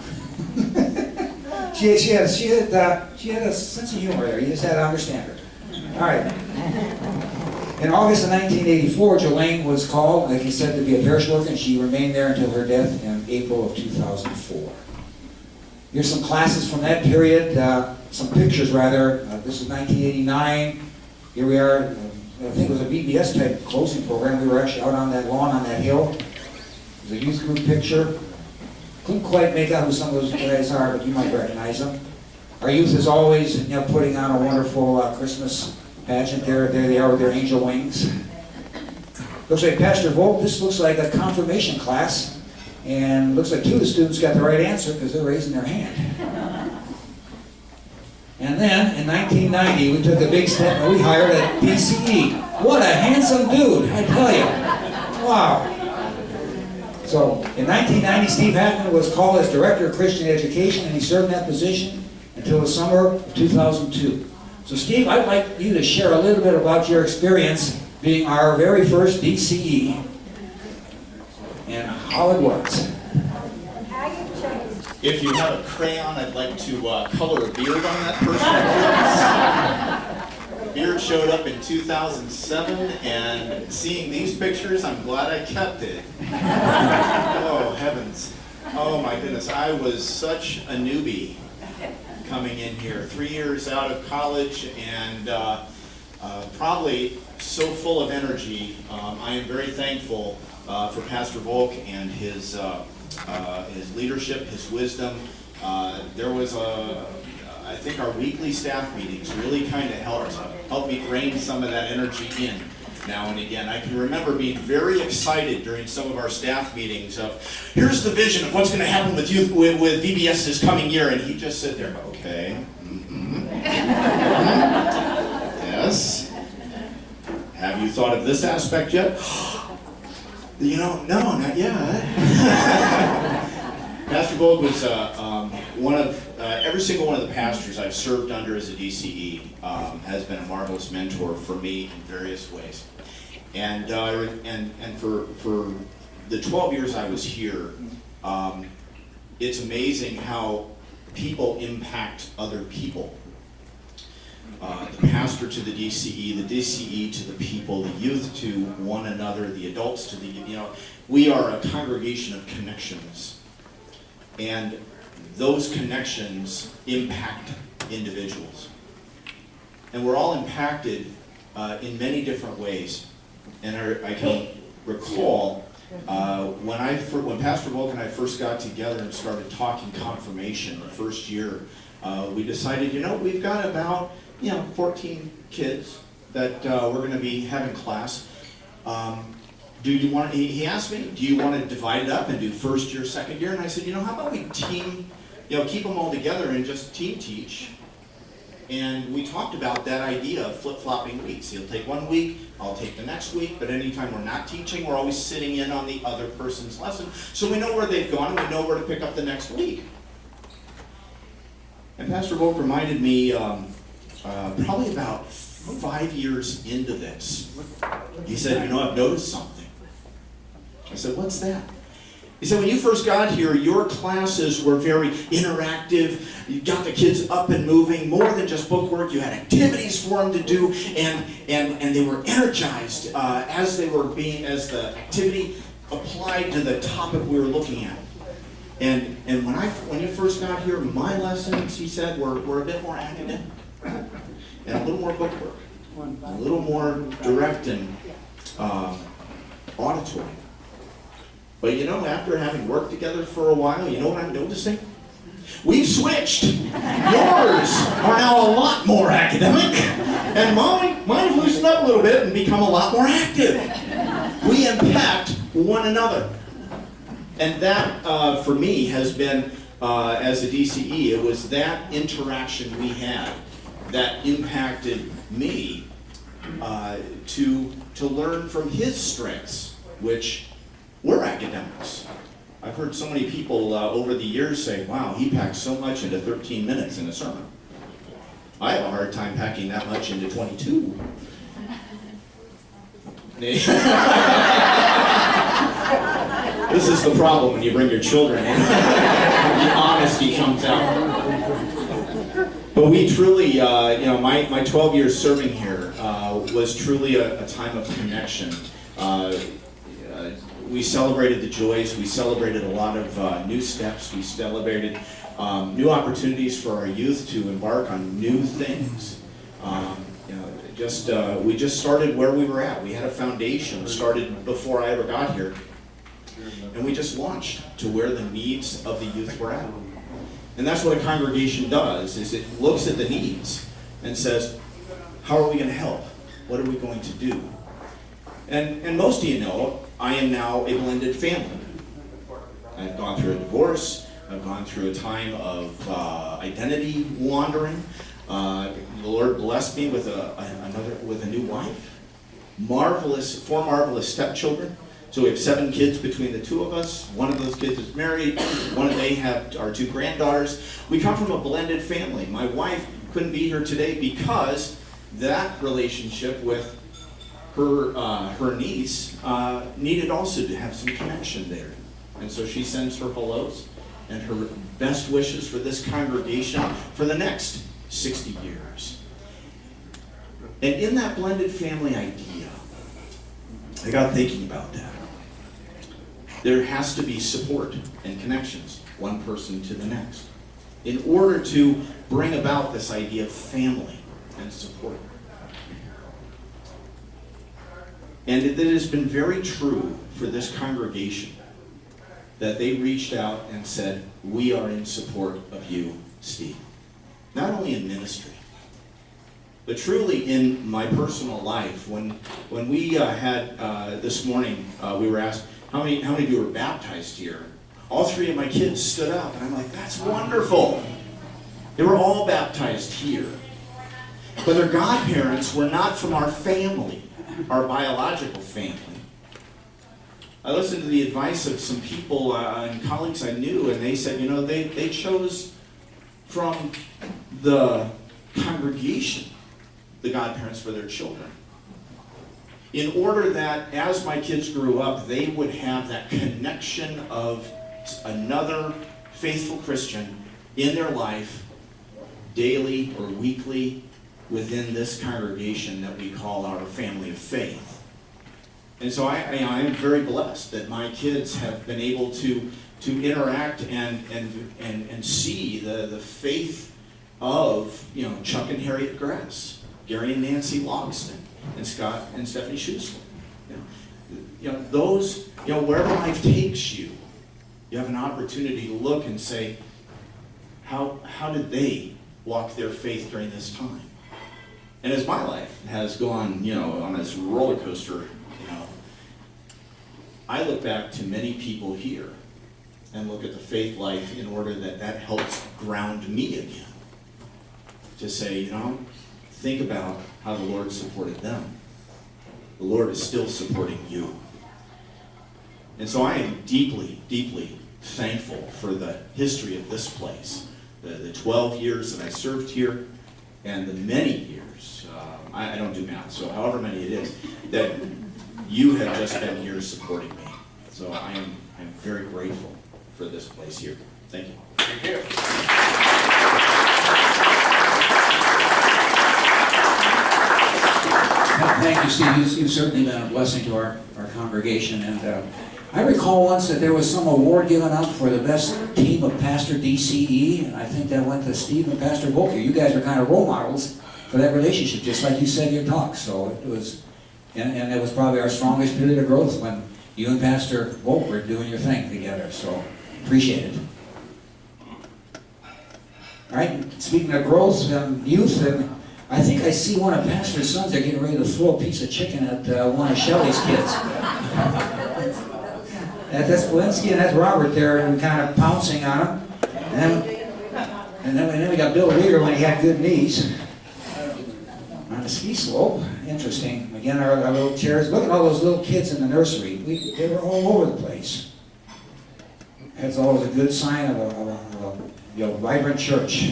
[SPEAKER 1] She had a sense of humor there. You just had to understand her. All right. In August of 1984, Jolene was called, like he said, to be a parish worker, and she remained there until her death in April of 2004. Here's some classes from that period, some pictures rather. This is 1989. Here we are. I think it was a VBS type closing program. We were actually out on that lawn on that hill. It was a youth group picture. Couldn't quite make out who some of those guys are, but you might recognize them. Our youth is always, putting on a wonderful Christmas pageant. There they are with their angel wings. Looks like Pastor Volk. This looks like a confirmation class. And it looks like 2 of the students got the right answer because they're raising their hand. And then in 1990, we took a big step and we hired a DCE. What a handsome dude, I tell you. Wow. So in 1990, Steve Hackman was called as Director of Christian Education, and he served in that position until the summer of 2002. So Steve, I'd like you to share a little bit about your experience being our very first DCE and how it was.
[SPEAKER 10] If you have a crayon, I'd like to color a beard on that person. The beard showed up in 2007, and seeing these pictures, I'm glad I kept it. Oh, heavens. Oh, my goodness. I was such a newbie coming in here. 3 years out of college, and probably so full of energy. I am very thankful for Pastor Volk and his leadership, his wisdom. There was I think our weekly staff meetings really kind of helped me rein some of that energy in now and again. I can remember being very excited during some of our staff meetings of, here's the vision of what's going to happen with youth with VBS this coming year, and he'd just sit there, okay. Yes. Have you thought of this aspect yet? You know, no, not yet. Pastor Vogt was one of, every single one of the pastors I've served under as a DCE has been a marvelous mentor for me in various ways. And for the 12 years I was here, it's amazing how people impact other people. The pastor to the DCE to the people, the youth to one another, the adults to the, we are a congregation of connections. And those connections impact individuals. And we're all impacted in many different ways. And I can recall when Pastor Volk and I first got together and started talking confirmation the first year, we decided, we've got about 14 kids that we're going to be having class. Do you want? He asked me, do you want to divide it up and do first year, second year? And I said, how about we team, keep them all together and just team teach. And we talked about that idea of flip-flopping weeks. He'll take 1 week, I'll take the next week, but anytime we're not teaching, we're always sitting in on the other person's lesson, so we know where they've gone and we know where to pick up the next week. And Pastor Volk reminded me, probably about 5 years into this, he said, I've noticed something. I said, what's that? He said, when you first got here, your classes were very interactive. You got the kids up and moving, more than just bookwork. You had activities for them to do, and they were energized as the activity applied to the topic we were looking at. And when you first got here, my lessons, he said, were a bit more academic and a little more bookwork, a little more direct and auditory. But after having worked together for a while, you know what I'm noticing? We've switched. Yours are now a lot more academic, and mine have loosened up a little bit and become a lot more active. We impact one another. And that, for me, has been, as a DCE, it was that interaction we had that impacted me to learn from his strengths, which were academics. I've heard so many people over the years say, wow, he packs so much into 13 minutes in a sermon. I have a hard time packing that much into 22. This is the problem when you bring your children in. The honesty comes out. But we truly, my 12 years serving here was truly a time of connection. We celebrated the joys, we celebrated a lot of new steps, we celebrated new opportunities for our youth to embark on new things. We just started where we were at. We had a foundation started before I ever got here, and we just launched to where the needs of the youth were at. And that's what a congregation does, is it looks at the needs and says, how are we going to help? What are we going to do? And most of you know, I am now a blended family. I've gone through a divorce. I've gone through a time of identity wandering. The Lord blessed me with a new wife. Four marvelous stepchildren. So we have 7 kids between the two of us. One of those kids is married. They have our 2 granddaughters. We come from a blended family. My wife couldn't be here today because that relationship with her niece needed also to have some connection there. And so she sends her hellos and her best wishes for this congregation for the next 60 years. And in that blended family idea, I got thinking about that. There has to be support and connections, one person to the next, in order to bring about this idea of family and support. And it has been very true for this congregation that they reached out and said, we are in support of you, Steve. Not only in ministry, but truly in my personal life. When we had, this morning, we were asked, how many of you were baptized here? All 3 of my kids stood up, and I'm like, that's wonderful. They were all baptized here. But their godparents were not from our family, our biological family. I listened to the advice of some people and colleagues I knew, and they said, they chose from the congregation the godparents for their children, in order that as my kids grew up, they would have that connection of another faithful Christian in their life, daily or weekly, within this congregation that we call our family of faith. And so I am very blessed that my kids have been able to interact and see the faith of Chuck and Harriet Grass, Gary and Nancy Logston, and Scott and Stephanie Schussler. Those, wherever life takes you, you have an opportunity to look and say, how did they walk their faith during this time? And as my life has gone, on this roller coaster, I look back to many people here and look at the faith life in order that helps ground me again. To say, think about how the Lord supported them. The Lord is still supporting you. And so I am deeply, deeply thankful for the history of this place. The 12 years that I served here, and the many years, I don't do math, so however many it is, that you have just been here supporting me. So I'm very grateful for this place here. Thank you.
[SPEAKER 2] Thank you.
[SPEAKER 1] Thank you, Steve. You've certainly been a blessing to our congregation. And I recall once that there was some award given out for the best team of Pastor DCE, and I think that went to Steve and Pastor Volker. You guys were kind of role models for that relationship, just like you said in your talk. So it was, and it was probably our strongest period of growth when you and Pastor Volker were doing your thing together. So appreciate it. All right, speaking of growth and youth, and I think I see one of Pastor's sons. They're getting ready to throw a piece of chicken at one of Shelley's kids. That's Walensky and that's Robert there, and kind of pouncing on him. And then we got Bill Rieger when he had good knees. On the ski slope, interesting. Again, our little chairs. Look at all those little kids in the nursery. They were all over the place. That's always a good sign of a vibrant church.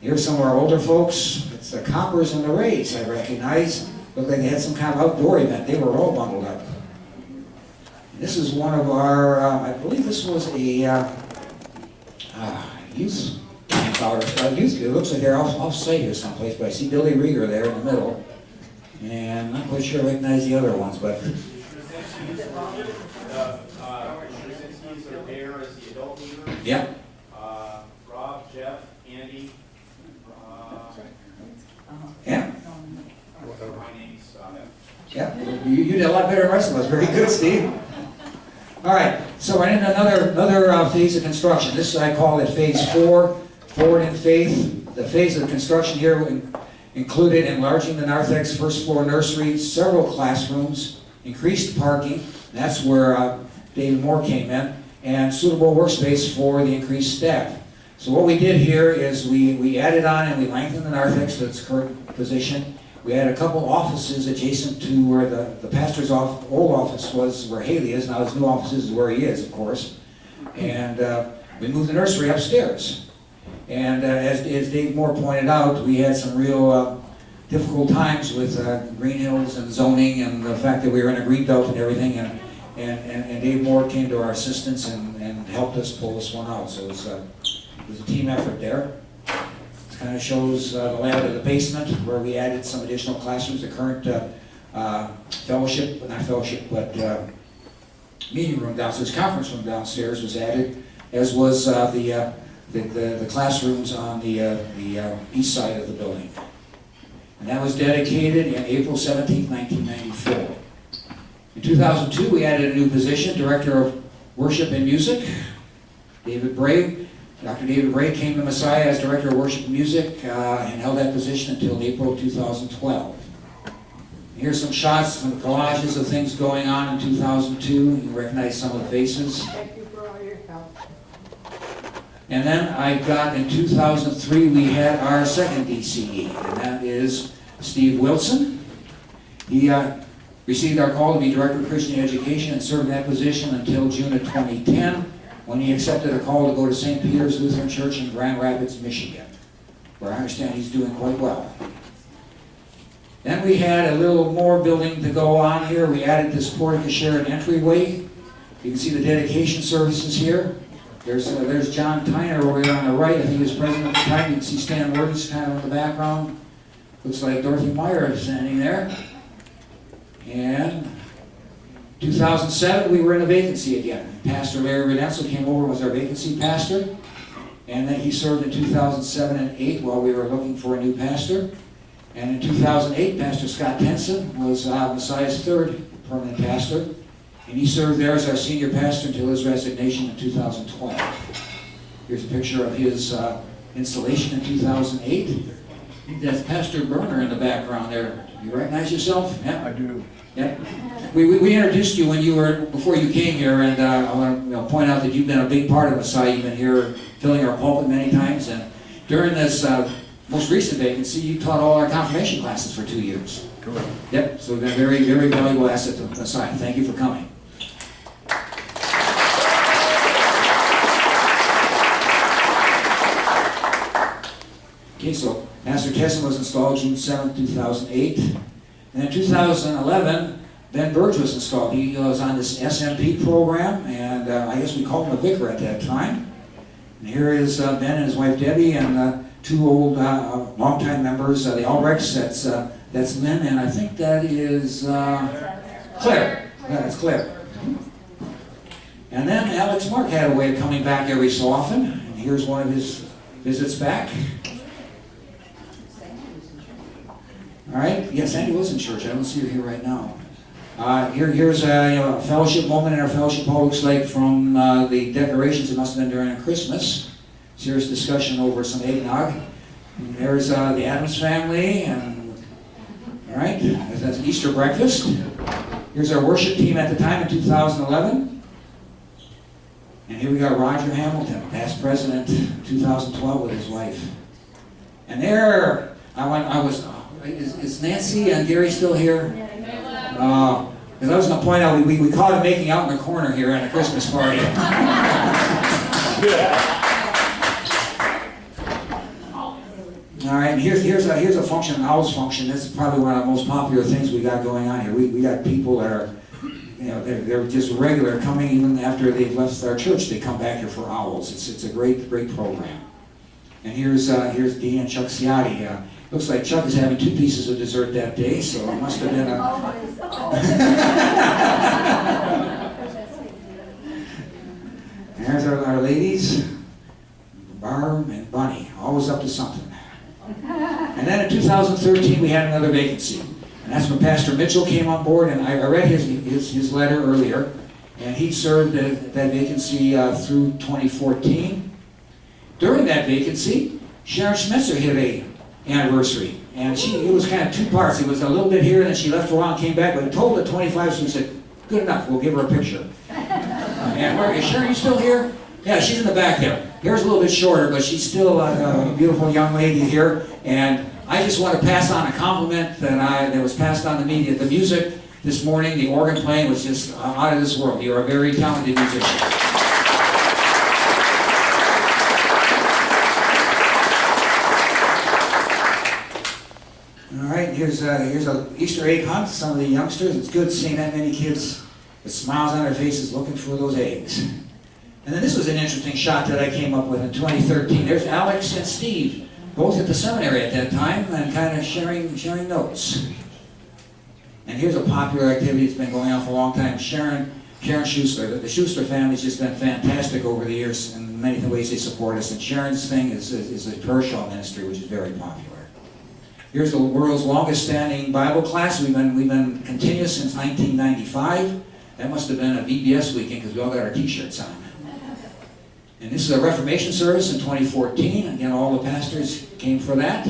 [SPEAKER 1] Here's some of our older folks. It's the Coppers and the Rays, I recognize. Looked like they had some kind of outdoor event. They were all bundled up. This is one of our, I believe this was a youth camp out. It looks like they're off-site here someplace, but I see Billy Rieger there in the middle. And I'm not quite sure I recognize the other ones, but...
[SPEAKER 10] there as the adult leader.
[SPEAKER 1] Yeah.
[SPEAKER 10] Rob, Jeff, Andy.
[SPEAKER 1] Yeah.
[SPEAKER 10] My name's
[SPEAKER 1] Yeah. You did a lot better than the rest of us. Very good, Steve. All right. So we're in another phase of construction. This I call it phase 4, forward in faith. The phase of construction here included enlarging the narthex first floor nursery, several classrooms, increased parking. That's where David Moore came in. and suitable workspace for the increased staff. So what we did here is we added on and we lengthened the narthex to its current position. We had a couple offices adjacent to where the pastor's old office was, where Haley is. Now his new office is where he is, of course. And we moved the nursery upstairs. And as Dave Moore pointed out, we had some real difficult times with Greenhills and zoning and the fact that we were in a green belt and everything. And Dave Moore came to our assistance and helped us pull this one out. So it was a team effort there. It kind of shows the layout of the basement where we added some additional classrooms. The current meeting room downstairs, conference room downstairs was added, as was the classrooms on the east side of the building. And that was dedicated in April 17, 1994. In 2002, we added a new position, Director of Worship and Music. Dr. David Bray came to Messiah as Director of Worship and Music and held that position until April of 2012. Here's some shots, some collages of things going on in 2002. You can recognize some of the faces.
[SPEAKER 8] Thank you for all your help.
[SPEAKER 1] And then I got, in 2003, we had our second DCE, and that is Steve Wilson. He received our call to be Director of Christian Education and served in that position until June of 2010, when he accepted a call to go to St. Peter's Lutheran Church in Grand Rapids, Michigan, where I understand he's doing quite well. Then we had a little more building to go on here. We added this portico shared entryway. You can see the dedication services here. There's John Tyner over here on the right. I think he was president at the time. You can see Stan Worthy's kind of in the background. Looks like Dorothy Meyer is standing there. And 2007, we were in a vacancy again. Pastor Larry Redenzel came over and was our vacancy pastor. And then he served in 2007 and 2008 while we were looking for a new pastor. And in 2008, Pastor Scott Tenson was Messiah's third permanent pastor. And he served there as our senior pastor until his resignation in 2012. Here's a picture of his installation in 2008. That's Pastor Berner in the background there. You recognize yourself? Yeah, I do. Yeah. We introduced you when you were, before you came here, and I want to point out that you've been a big part of Messiah. You've been here filling our pulpit many times, and during this most recent vacancy, you taught all our confirmation classes for 2 years. Correct. Yep, so we've been a very, very valuable asset to Messiah. Thank you for coming. Okay, so Pastor Tesson was installed June 7, 2008. And in 2011, Ben Burge was installed. He was on this SMP program, and I guess we called him a vicar at that time. And here is Ben and his wife Debbie, and two old longtime members, the Albrechts. That's Lynn, and I think that is Claire. Yeah, that's Claire. And then Alex Mark had a way of coming back every so often. And here's one of his visits back. All right. Yes, Sandy was in church. I don't see her here right now. Here's a fellowship moment in our fellowship hall. Looks like from the decorations. It must have been during Christmas. Serious discussion over some eggnog. And there's the Adams family, and all right, that's an Easter breakfast. Here's our worship team at the time in 2011. And here we got Roger Hamilton, past president, 2012 with his wife. And there, is Nancy and Gary still here? Because I was going to point out, we caught him making out in the corner here at a Christmas party. All right, and here's a function, an owls function. This is probably one of the most popular things we got going on here. We got people that are, they're just regular, coming even after they've left our church. They come back here for owls. It's a great program. And here's Dee and Chuck Ciotti. Looks like Chuck is having 2 pieces of dessert that day, so it must have been There's our ladies, Barb and Bunny, always up to something. And then in 2013, we had another vacancy. And that's when Pastor Mitchell came on board, and I read his letter earlier, and he served that vacancy through 2014. During that vacancy, Sharon Schmetzer hit an anniversary, and it was kind of 2 parts. It was a little bit here, and then she left for a while and came back, but a total of 25, so we said, good enough, we'll give her a picture. And where is Sharon? You still here? Yeah, she's in the back there. Hair's a little bit shorter, but she's still a beautiful young lady here. And I just want to pass on a compliment that was passed on to me. The music this morning, the organ playing was just out of this world. You're a very talented musician. All right, here's a Easter egg hunt. Some of the youngsters, it's good seeing that many kids with smiles on their faces looking for those eggs. And then this was an interesting shot that I came up with in 2013. There's Alex and Steve, both at the seminary at that time, and kind of sharing notes. And here's a popular activity that's been going on for a long time. Sharon Schuster. The Schuster family's just been fantastic over the years in many ways they support us. And Sharon's thing is the Kershaw ministry, which is very popular. Here's the world's longest standing Bible class. We've been continuous since 1995. That must have been a VBS weekend because we all got our t-shirts on. And this is a Reformation service in 2014. Again, all the pastors came for that.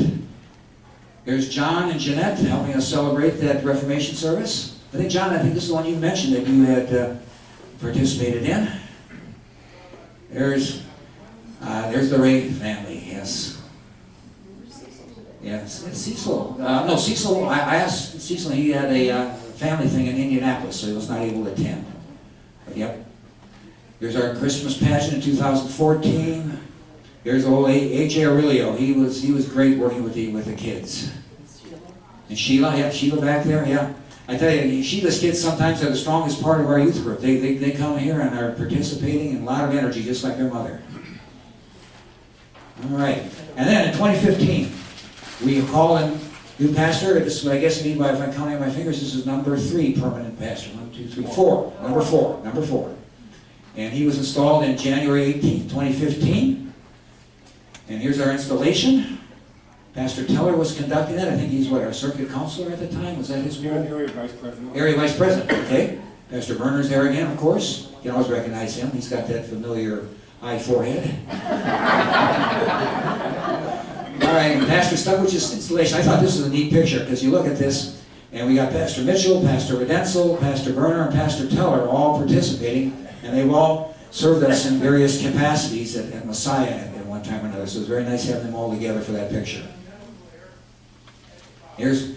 [SPEAKER 1] There's John and Jeanette helping us celebrate that Reformation service. I think, John, this is the one you mentioned that you had participated in. There's the Ray family, yes. Yes, Cecil. No, Cecil, I asked Cecil, he had a family thing in Indianapolis, so he was not able to attend. But yep. Here's our Christmas pageant in 2014. There's old A.J. Aurelio. He was great working with the kids. And Sheila, Sheila back there, yeah. I tell you, Sheila's kids sometimes are the strongest part of our youth group. They come here and are participating in a lot of energy, just like their mother. All right. And then in 2015, we call in new pastor. This is what I guess if I'm counting on my fingers, this is number 3 permanent pastor. 1, 2, 3, 4. Number 4. And he was installed in January 18th, 2015. And here's our installation. Pastor Teller was conducting that. I think he's our circuit counselor at the time. Was that his role?
[SPEAKER 11] Area Vice President.
[SPEAKER 1] Area Vice President, okay. Pastor Berner's there again, of course. You can always recognize him. He's got that familiar high forehead. All right, and Pastor Stubwich's installation. I thought this was a neat picture because you look at this, and we got Pastor Mitchell, Pastor Redensel, Pastor Berner, and Pastor Teller all participating, and they've all served us in various capacities at Messiah at one time or another. So it was very nice having them all together for that picture. Here's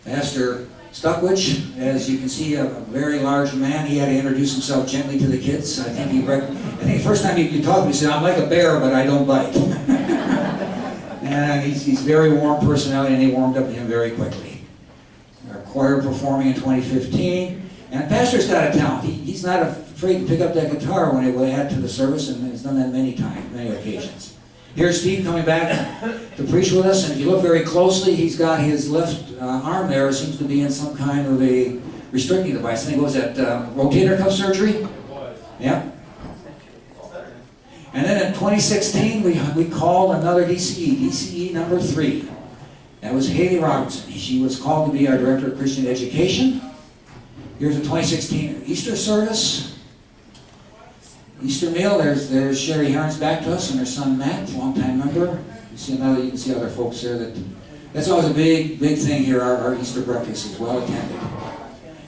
[SPEAKER 1] Pastor Stuckwich. As you can see, a very large man. He had to introduce himself gently to the kids. I think the first time you talked to him, he said, "I'm like a bear, but I don't bite." And he's very warm personality, and they warmed up to him very quickly. Our choir performing in 2015. And Pastor's got a talent. He's not afraid to pick up that guitar when he add to the service, and he's done that many occasions. Here's Steve coming back to preach with us, and if you look very closely, he's got his left arm there. Seems to be in some kind of a restricting device. I think it was that rotator cuff surgery. Yeah. And then in 2016, we called another DCE number 3. That was Haley Robertson. She was called to be our Director of Christian Education. Here's a 2016 Easter service. Easter meal, there's Sherry Heron's back to us and her son Matt, longtime member. You can see other folks there. That's always a big thing here. Our Easter breakfast is well attended.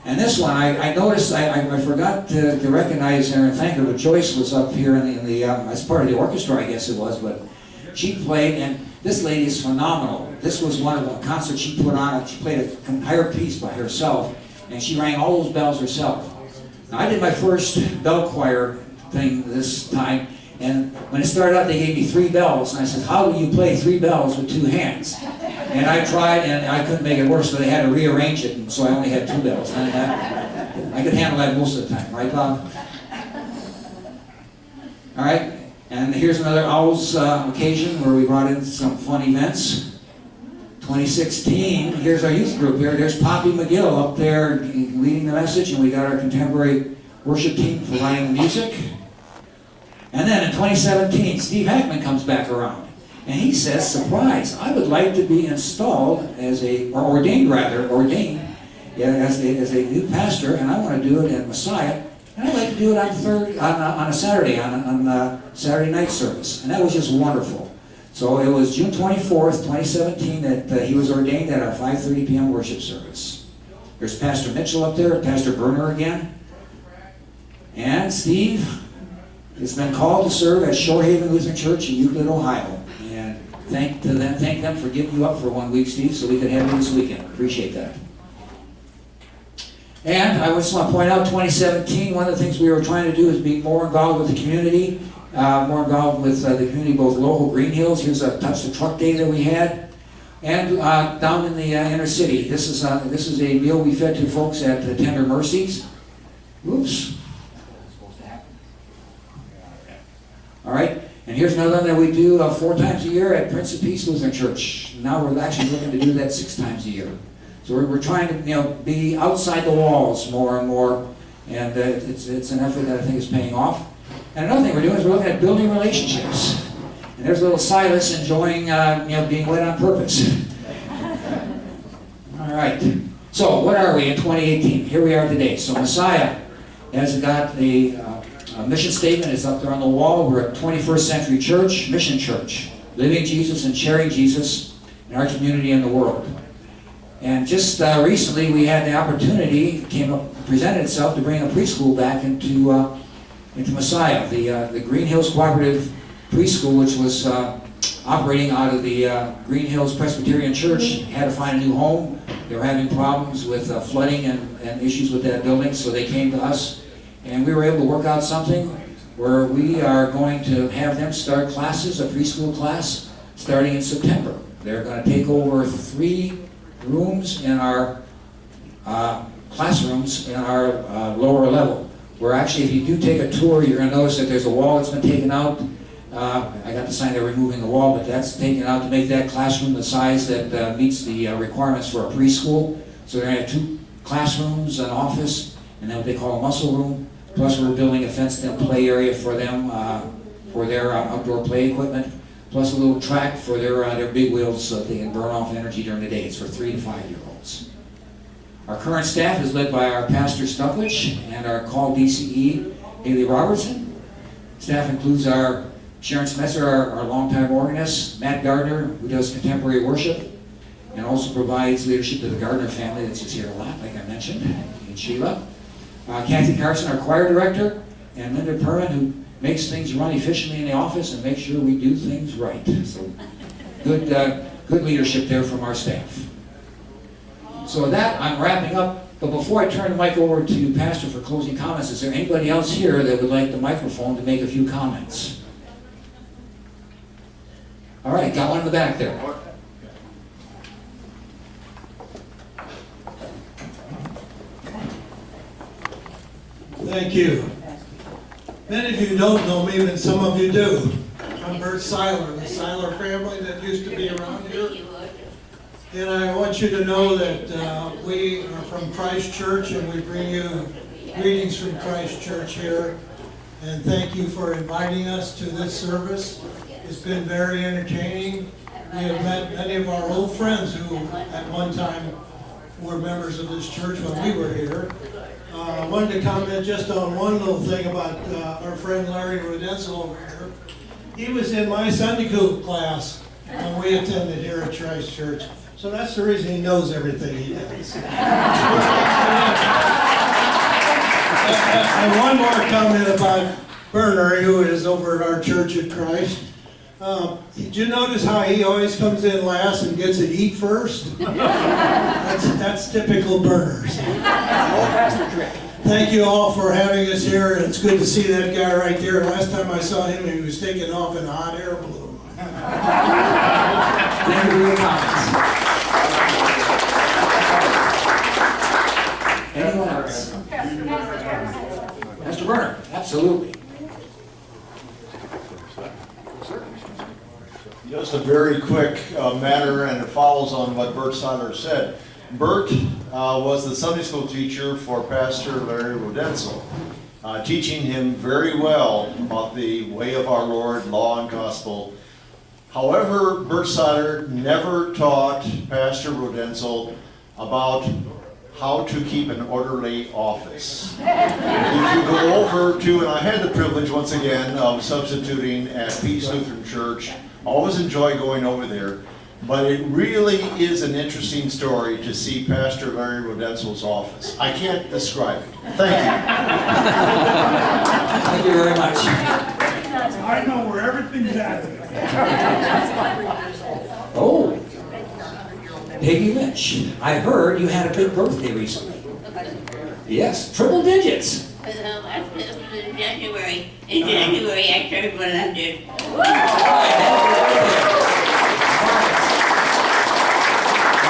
[SPEAKER 1] And this one, I noticed, I forgot to recognize her and thank her, but Joyce was up here as part of the orchestra, I guess it was, but she played, and this lady is phenomenal. This was one of the concerts she put on. She played an entire piece by herself, and she rang all those bells herself. Now, I did my first bell choir thing this time, and when it started out, they gave me 3 bells, and I said, "How do you play 3 bells with 2 hands?" And I tried, and I couldn't make it work, so they had to rearrange it, and so I only had 2 bells. And I could handle that most of the time, right, Bob? All right, and here's another Owls occasion where we brought in some fun events. 2016, here's our youth group here. There's Poppy McGill up there leading the message, and we got our contemporary worship team providing the music. And then in 2017, Steve Hackman comes back around. And he says, surprise, I would like to be installed ordained as a new pastor, and I want to do it at Messiah, and I'd like to do it on a Saturday, on Saturday night service. And that was just wonderful. So it was June 24th, 2017 that he was ordained at our 5:30 p.m. worship service. There's Pastor Mitchell up there, Pastor Berner again. And Steve has been called to serve at Shorehaven Lutheran Church in Euclid, Ohio. And thank them for giving you up for 1 week, Steve, so we could have you this weekend. Appreciate that. And I just want to point out, 2017, one of the things we were trying to do is be more involved with the community, more involved with the community, both local Greenhills. Here's a Touch the Truck Day that we had. And down in the inner city, this is a meal we fed to folks at the Tender Mercies. Oops. All right, and here's another one that we do 4 times a year at Prince of Peace Lutheran Church. Now we're actually looking to do that 6 times a year. So we're trying to be outside the walls more and more, and it's an effort that I think is paying off. And another thing we're doing is we're looking at building relationships. And there's little Silas enjoying being wet on purpose. All right. So what are we in 2018? Here we are today. So Messiah has got a mission statement. It's up there on the wall. We're a 21st century church, mission church, living Jesus and sharing Jesus in our community and the world. And just recently we had the opportunity, presented itself to bring a preschool back into Messiah. The Greenhills Cooperative Preschool, which was operating out of the Greenhills Presbyterian Church, had to find a new home. They were having problems with flooding and issues with that building, so they came to us. And we were able to work out something where we are going to have them start classes, a preschool class, starting in September. They're going to take over 3 rooms in our classrooms in our lower level. Where actually, if you do take a tour, you're going to notice that there's a wall that's been taken out. I got the sign they're removing the wall, but that's taken out to make that classroom the size that meets the requirements for a preschool. So they're going to have 2 classrooms, an office, and then what they call a muscle room. Plus we're building a fenced-in play area for them, for their outdoor play equipment. Plus a little track for their big wheels so that they can burn off energy during the day. It's for 3 to 5-year-olds. Our current staff is led by our pastor Stucklich and our call DCE, Haley Robertson. Staff includes our Sharon Smetzer, our longtime organist, Matt Gardner, who does contemporary worship, and also provides leadership to the Gardner family that's just here a lot, like I mentioned, and Sheila. Kathy Carson, our choir director, and Linda Perman, who makes things run efficiently in the office and makes sure we do things right. So good leadership there from our staff. So with that, I'm wrapping up. But before I turn the mic over to Pastor for closing comments, is there anybody else here that would like the microphone to make a few comments? All right, got one in the back there.
[SPEAKER 11] Thank you. Many of you don't know me, but some of you do. I'm Bert Seiler, the Seiler family that used to be around here. And I want you to know that we are from Christ Church, and we bring you greetings from Christ Church here. And thank you for inviting us to this service. It's been very entertaining. We have met many of our old friends who at one time were members of this church when we were here. I wanted to comment just on one little thing about our friend Larry Rudenzel over here. He was in my Sunday school class when we attended here at Christ Church. So that's the reason he knows everything he does. And one more comment about Bernard, who is over at our church at Christ. Did you notice how he always comes in last and gets to eat first? That's typical Berners. Thank you all for having us here, and it's good to see that guy right there. Last time I saw him, he was taking off in a hot air balloon.
[SPEAKER 1] Thank you for your comments. Anyone else? Pastor Berner, absolutely.
[SPEAKER 12] Just a very quick matter, and it follows on what Bert Seiler said. Bert was the Sunday school teacher for Pastor Larry Rudenzel, teaching him very well about the way of our Lord, law and gospel. However, Bert Seiler never taught Pastor Rudenzel about how to keep an orderly office. If you go over to, and I had the privilege once again of substituting at Peace Lutheran Church, always enjoy going over there. But it really is an interesting story to see Pastor Larry Rodenzel's office. I can't describe it. Thank you.
[SPEAKER 1] Thank you very much.
[SPEAKER 9] I know where everything's at.
[SPEAKER 1] Oh, Peggy Lynch, I heard you had a big birthday recently. Yes, triple digits.
[SPEAKER 13] In January. In January, I turned 100.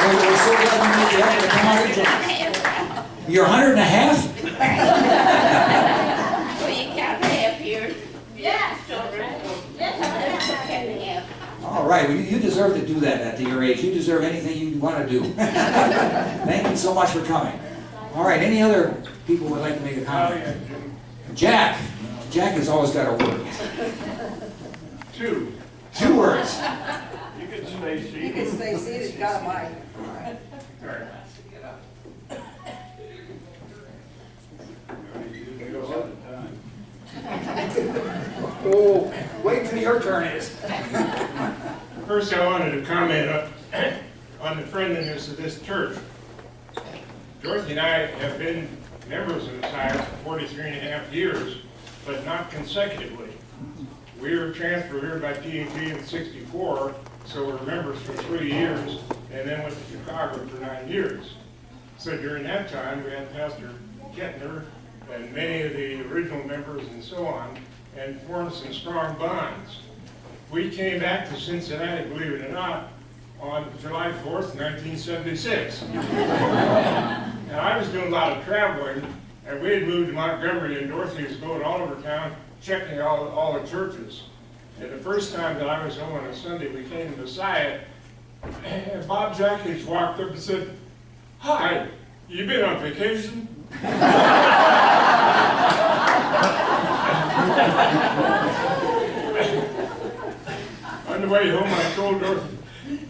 [SPEAKER 1] We're so glad you made the effort to come out and join us. You're 100 and a half?
[SPEAKER 13] Well, you count half years.
[SPEAKER 6] Yeah.
[SPEAKER 1] All right, well, you deserve to do that at your age. You deserve anything you want to do. Thank you so much for coming. All right, any other people would like to make a comment? Jack. Jack has always got a word.
[SPEAKER 11] Two.
[SPEAKER 1] 2 words.
[SPEAKER 11] You can stay seated.
[SPEAKER 8] You can stay seated, you got a mic.
[SPEAKER 11] Sorry.
[SPEAKER 1] Oh, wait till your turn is.
[SPEAKER 11] First, I wanted to comment on the friendliness of this church. Dorothy and I have been members of this house for 43 and a half years, but not consecutively. We were transferred here by T&T in '64, so we're members for 3 years, and then went to Chicago for 9 years. So during that time, we had Pastor Kettner and many of the original members and so on, and formed some strong bonds. We came back to Cincinnati, believe it or not, on July 4th, 1976. And I was doing a lot of traveling, and we had moved to Montgomery, and Dorothy was going all over town, checking all the churches. And the first time that I was home on a Sunday, we came to Messiah, and Bob Jackich walked up and said, "Hi, you been on vacation?" On the way home, I told Dorothy,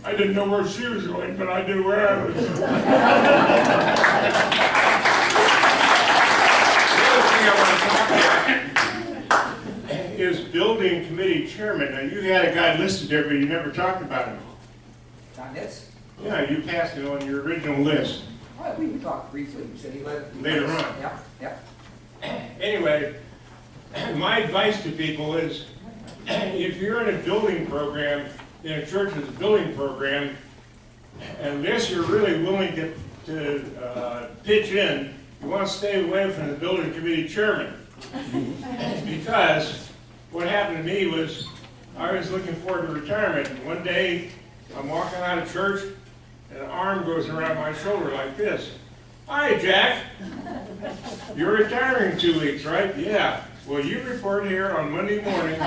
[SPEAKER 11] I didn't know where she was going, but I knew where I was. The other thing I want to talk about is building committee chairman. Now, you had a guy listed there, but you never talked about him.
[SPEAKER 1] John Nitz?
[SPEAKER 11] Yeah, you passed it on your original list.
[SPEAKER 1] Well, we talked briefly. You said he led.
[SPEAKER 11] Later on.
[SPEAKER 1] Yep.
[SPEAKER 11] Anyway, my advice to people is, if you're in a building program, in a church's building program, unless you're really willing to pitch in, you want to stay away from the building committee chairman. Because what happened to me was, I was looking forward to retirement. And one day, I'm walking out of church, and an arm goes around my shoulder like this. "Hi, Jack. You're retiring in 2 weeks, right?" "Yeah." "Well, you report here on Monday morning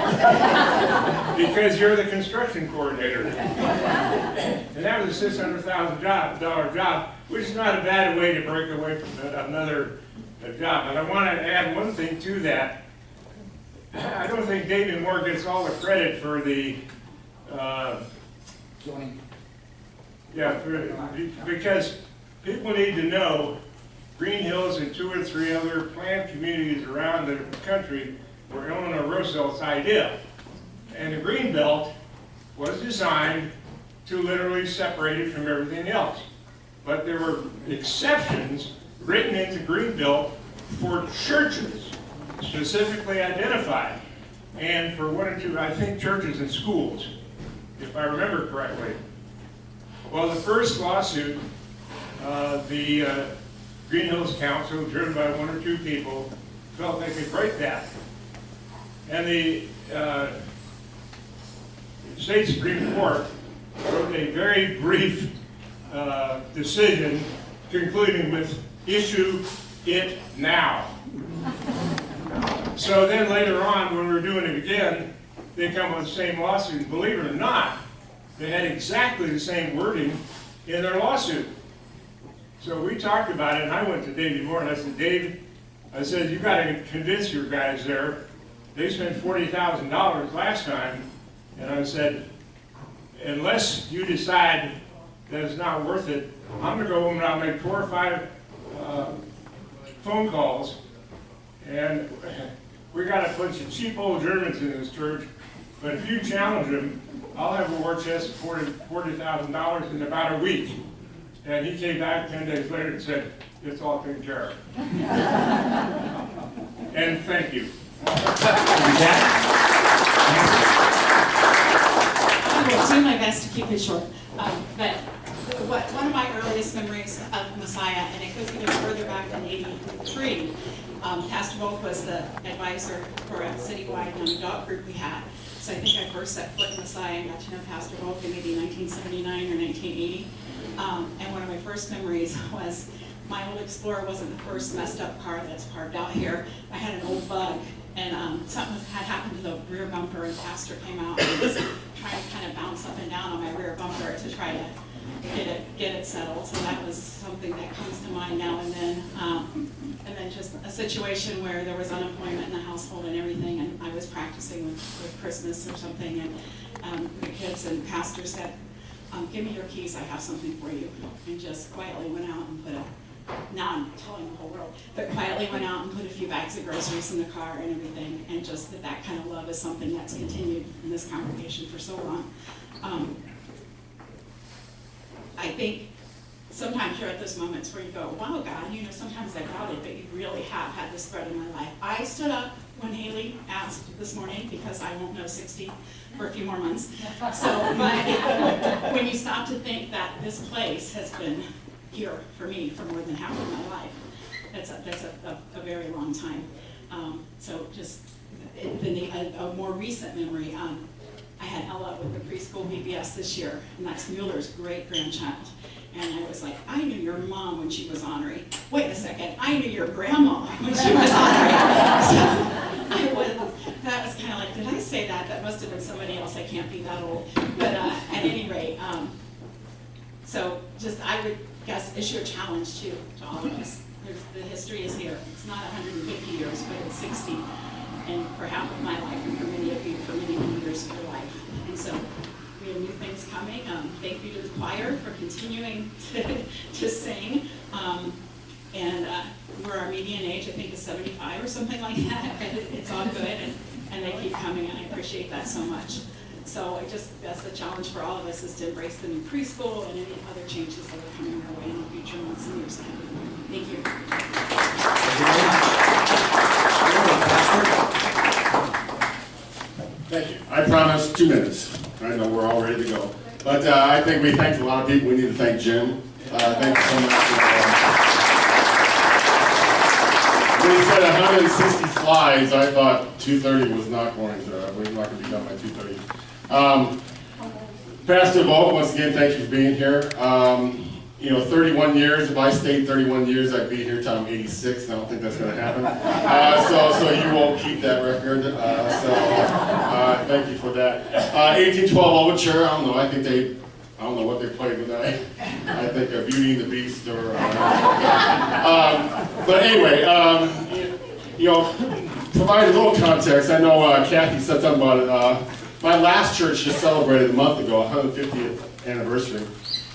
[SPEAKER 11] because you're the construction coordinator." And that was a $600,000 job, which is not a bad way to break away from another job. But I want to add one thing to that. I don't think David Moore gets all the credit for the
[SPEAKER 1] Joining.
[SPEAKER 11] because people need to know Greenhills and 2 or 3 other planned communities around the country were Eleanor Roosevelt's idea. And the Green Belt was designed to literally separate it from everything else. But there were exceptions written into Green Belt for churches, specifically identified. And for 1 or 2, I think, churches and schools, if I remember correctly. Well, the first lawsuit, the Greenhills Council, driven by 1 or 2 people, felt they could break that. And the state Supreme Court wrote a very brief decision concluding with, "Issue it now." So then later on, when we were doing it again, they come with the same lawsuit. Believe it or not, they had exactly the same wording in their lawsuit. So we talked about it, and I went to David Moore, and I said, "Dave," I said, "you got to convince your guys there. They spent $40,000 last time." And I said, "Unless you decide that it's not worth it, I'm going to go home and I'll make 4 or 5 phone calls. And we got a bunch of cheap old Germans in this church, but if you challenge them,
[SPEAKER 14] I'll have a war chest for $40,000 in about a week. And he came back 10 days later and said, it's all taken care of. And thank you.
[SPEAKER 15] I will do my best to keep it short. But one of my earliest memories of Messiah, and it goes even further back than '83, Pastor Volk was the advisor for a citywide young adult group we had. So I think I first set foot in Messiah and got to know Pastor Volk in maybe 1979 or 1980. And one of my first memories was my old Explorer wasn't the first messed up car that's parked out here. I had an old Bug, and something had happened to the rear bumper, and Pastor came out and was trying to kind of bounce up and down on my rear bumper to try to get it settled. So that was something that comes to mind now and then. And then just a situation where there was unemployment in the household and everything, and I was practicing with Christmas or something, and the kids and Pastor said, give me your keys, I have something for you. And just quietly went out and now I'm telling the whole world, but quietly went out and put a few bags of groceries in the car and everything, and just that kind of love is something that's continued in this congregation for so long. I think sometimes you're at those moments where you go, wow, God, sometimes I doubted, but you really have had this spread in my life. I stood up when Haley asked this morning, because I won't know 60 for a few more months. So when you stop to think that this place has been here for me for more than half of my life, that's a very long time. So just a more recent memory, I had Ella with the preschool VBS this year, and that's Mueller's great-grandchild. And I was like, I knew your mom when she was ornery. Wait a second, I knew your grandma when she was ornery. So that was kind of like, did I say that? That must have been somebody else. I can't be that old. But at any rate, so just I would guess issue a challenge to all of us. The history is here. It's not 150 years, but it's 60. And for half of my life, and for many of you, for many, many years of your life. And so we have new things coming. Thank you to the choir for continuing to sing. And where our median age, I think, is 75 or something like that. And it's all good, and they keep coming, and I appreciate that so much. So that's the challenge for all of us, is to embrace the new preschool and any other changes that are coming our way in the future months and years ahead. Thank you.
[SPEAKER 16] Thank you. I promise 2 minutes. I know we're all ready to go. But I think we thanked a lot of people. We need to thank Jim. Thank you so much. When he said 160 slides, I thought 2:30 was not going to, we're not going to be done by 2:30. Pastor Volk, once again, thank you for being here. 31 years, if I stayed 31 years, I'd be here till I'm 86, and I don't think that's going to happen. So you won't keep that record. Thank you for that. 1812 Overture, I don't know, I don't know what they played tonight. I think Beauty and the Beast or... but anyway, provide a little context. I know Kathy said something about it. My last church just celebrated a month ago, 150th anniversary.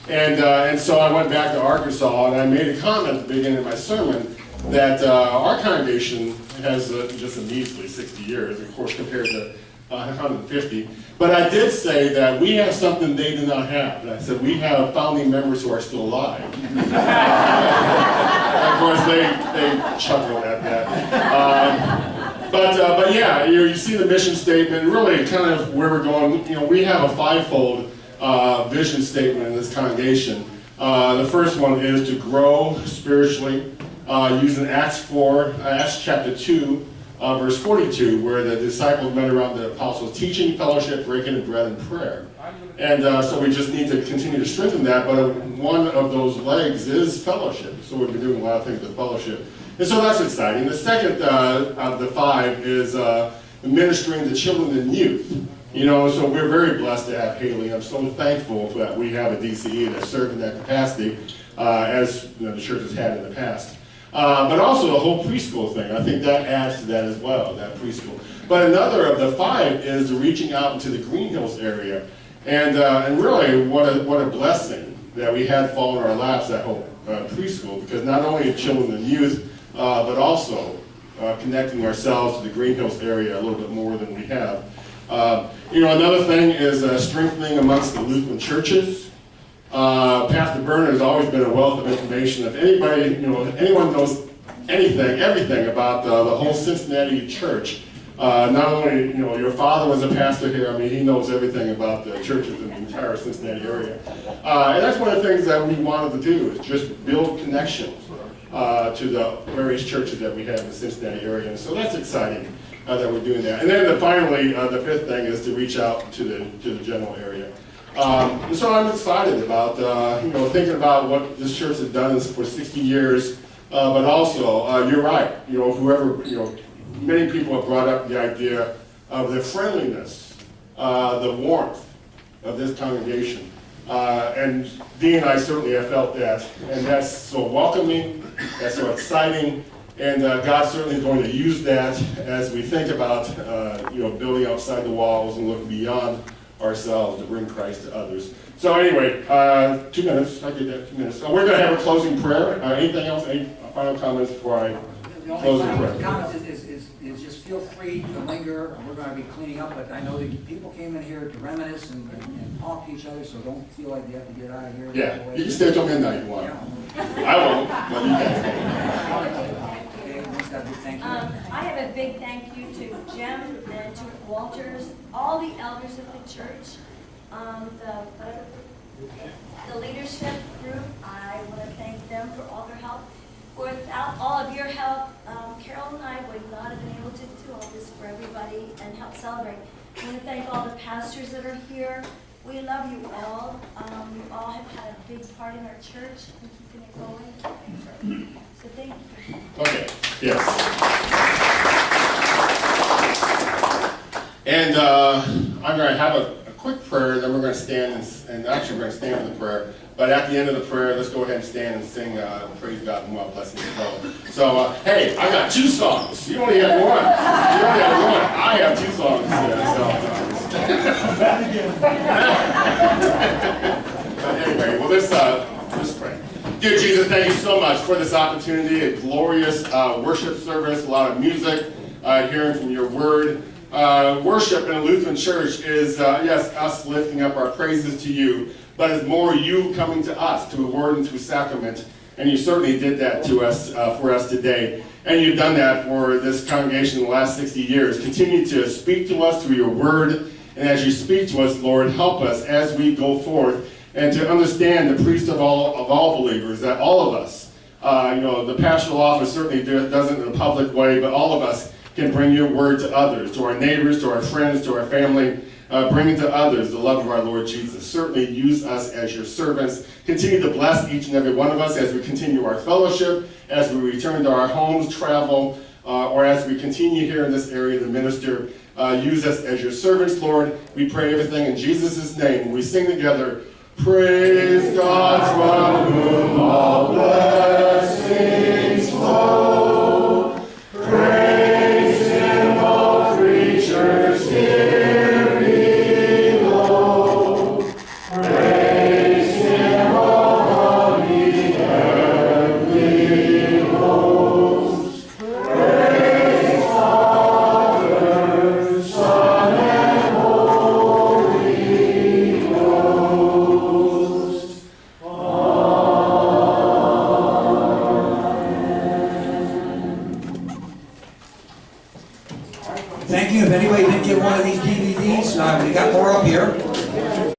[SPEAKER 16] And so I went back to Arkansas, and I made a comment at the beginning of my sermon that our congregation has just a measly 60 years, of course, compared to 150. But I did say that we have something they do not have. And I said we have founding members who are still alive. Of course, they chuckled at that. But yeah, you see the mission statement, really kind of where we're going. We have a fivefold vision statement in this congregation. The first one is to grow spiritually, using Acts chapter 2, verse 42, where the disciples met around the apostles, teaching, fellowship, breaking of bread, and prayer. And so we just need to continue to strengthen that, but one of those legs is fellowship. So we've been doing a lot of things with fellowship. And so that's exciting. The second of the five is ministering to children and youth. So we're very blessed to have Haley. I'm so thankful that we have a DCE that's serving that capacity as the church has had in the past. But also the whole preschool thing. I think that adds to that as well, that preschool. But another of the five is reaching out into the Greenhills area. And really, what a blessing that we had fall in our laps, that whole preschool, because not only children and youth, but also connecting ourselves to the Greenhills area a little bit more than we have. Another thing is strengthening amongst the Lutheran churches. Pastor Berner has always been a wealth of information. If anybody, anyone knows anything, everything about the whole Cincinnati church, not only, your father was a pastor here, I mean, he knows everything about the churches in the entire Cincinnati area. And that's one of the things that we wanted to do, is just build connections to the various churches that we have in the Cincinnati area. And so that's exciting that we're doing that. And then finally, the fifth thing is to reach out to the general area. And so I'm excited about, thinking about what this church has done for 60 years, but also, you're right, many people have brought up the idea of the friendliness, the warmth of this congregation. And Dee and I certainly have felt that, and that's so welcoming, that's so exciting, and God's certainly going to use that as we think about, building outside the walls and looking beyond ourselves to bring Christ to others. So anyway, 2 minutes, I did that, 2 minutes. So we're going to have a closing prayer. Anything else, any final comments before I close the prayer?
[SPEAKER 1] The comment is just feel free to linger, and we're going to be cleaning up, but I know that people came in here to reminisce and talk to each other, so don't feel like you have to get out of here.
[SPEAKER 16] Yeah, you can stay till midnight if you want. I won't, but you can.
[SPEAKER 1] Thank you.
[SPEAKER 6] I have a big thank you to Jim and to Walters, all the elders of the church, the leadership group. I want to thank them for all their help. Without all of your help, Carol and I would not have been able to do all this for everybody and help celebrate. I want to thank all the pastors that are here. We love you all. You all have had a big part in our church and keeping it going. So thank you.
[SPEAKER 16] Okay, yes. And I'm going to have a quick prayer, then we're going to stand and actually we're going to stand for the prayer. But at the end of the prayer, let's go ahead and stand and sing Praise God and Well Blessings to Go. So, hey, I got 2 songs. You only have one. You only have one. I have 2 songs. But anyway, well, let's pray. Dear Jesus, thank you so much for this opportunity, a glorious worship service, a lot of music, hearing from your word. Worship in a Lutheran church is, yes, us lifting up our praises to you, but it's more you coming to us, to a word and to a sacrament, and you certainly did that to us, for us today. And you've done that for this congregation in the last 60 years. Continue to speak to us through your word, and as you speak to us, Lord, help us as we go forth, and to understand the priest of all believers, that all of us, the pastoral office certainly does it in a public way, but all of us can bring your word to others, to our neighbors, to our friends, to our family. Bring it to others, the love of our Lord Jesus. Certainly use us as your servants. Continue to bless each and every one of us as we continue our fellowship, as we return to our homes, travel, or as we continue here in this area to minister. Use us as your servants, Lord. We pray everything in Jesus' name. We sing together, praise God from whom all blessings flow. Praise him, all creatures here below. Praise him, all the heavenly hosts. Praise Father, Son, and Holy Ghost.
[SPEAKER 1] Thank you. If anybody didn't get one of these DVDs, we got more up here.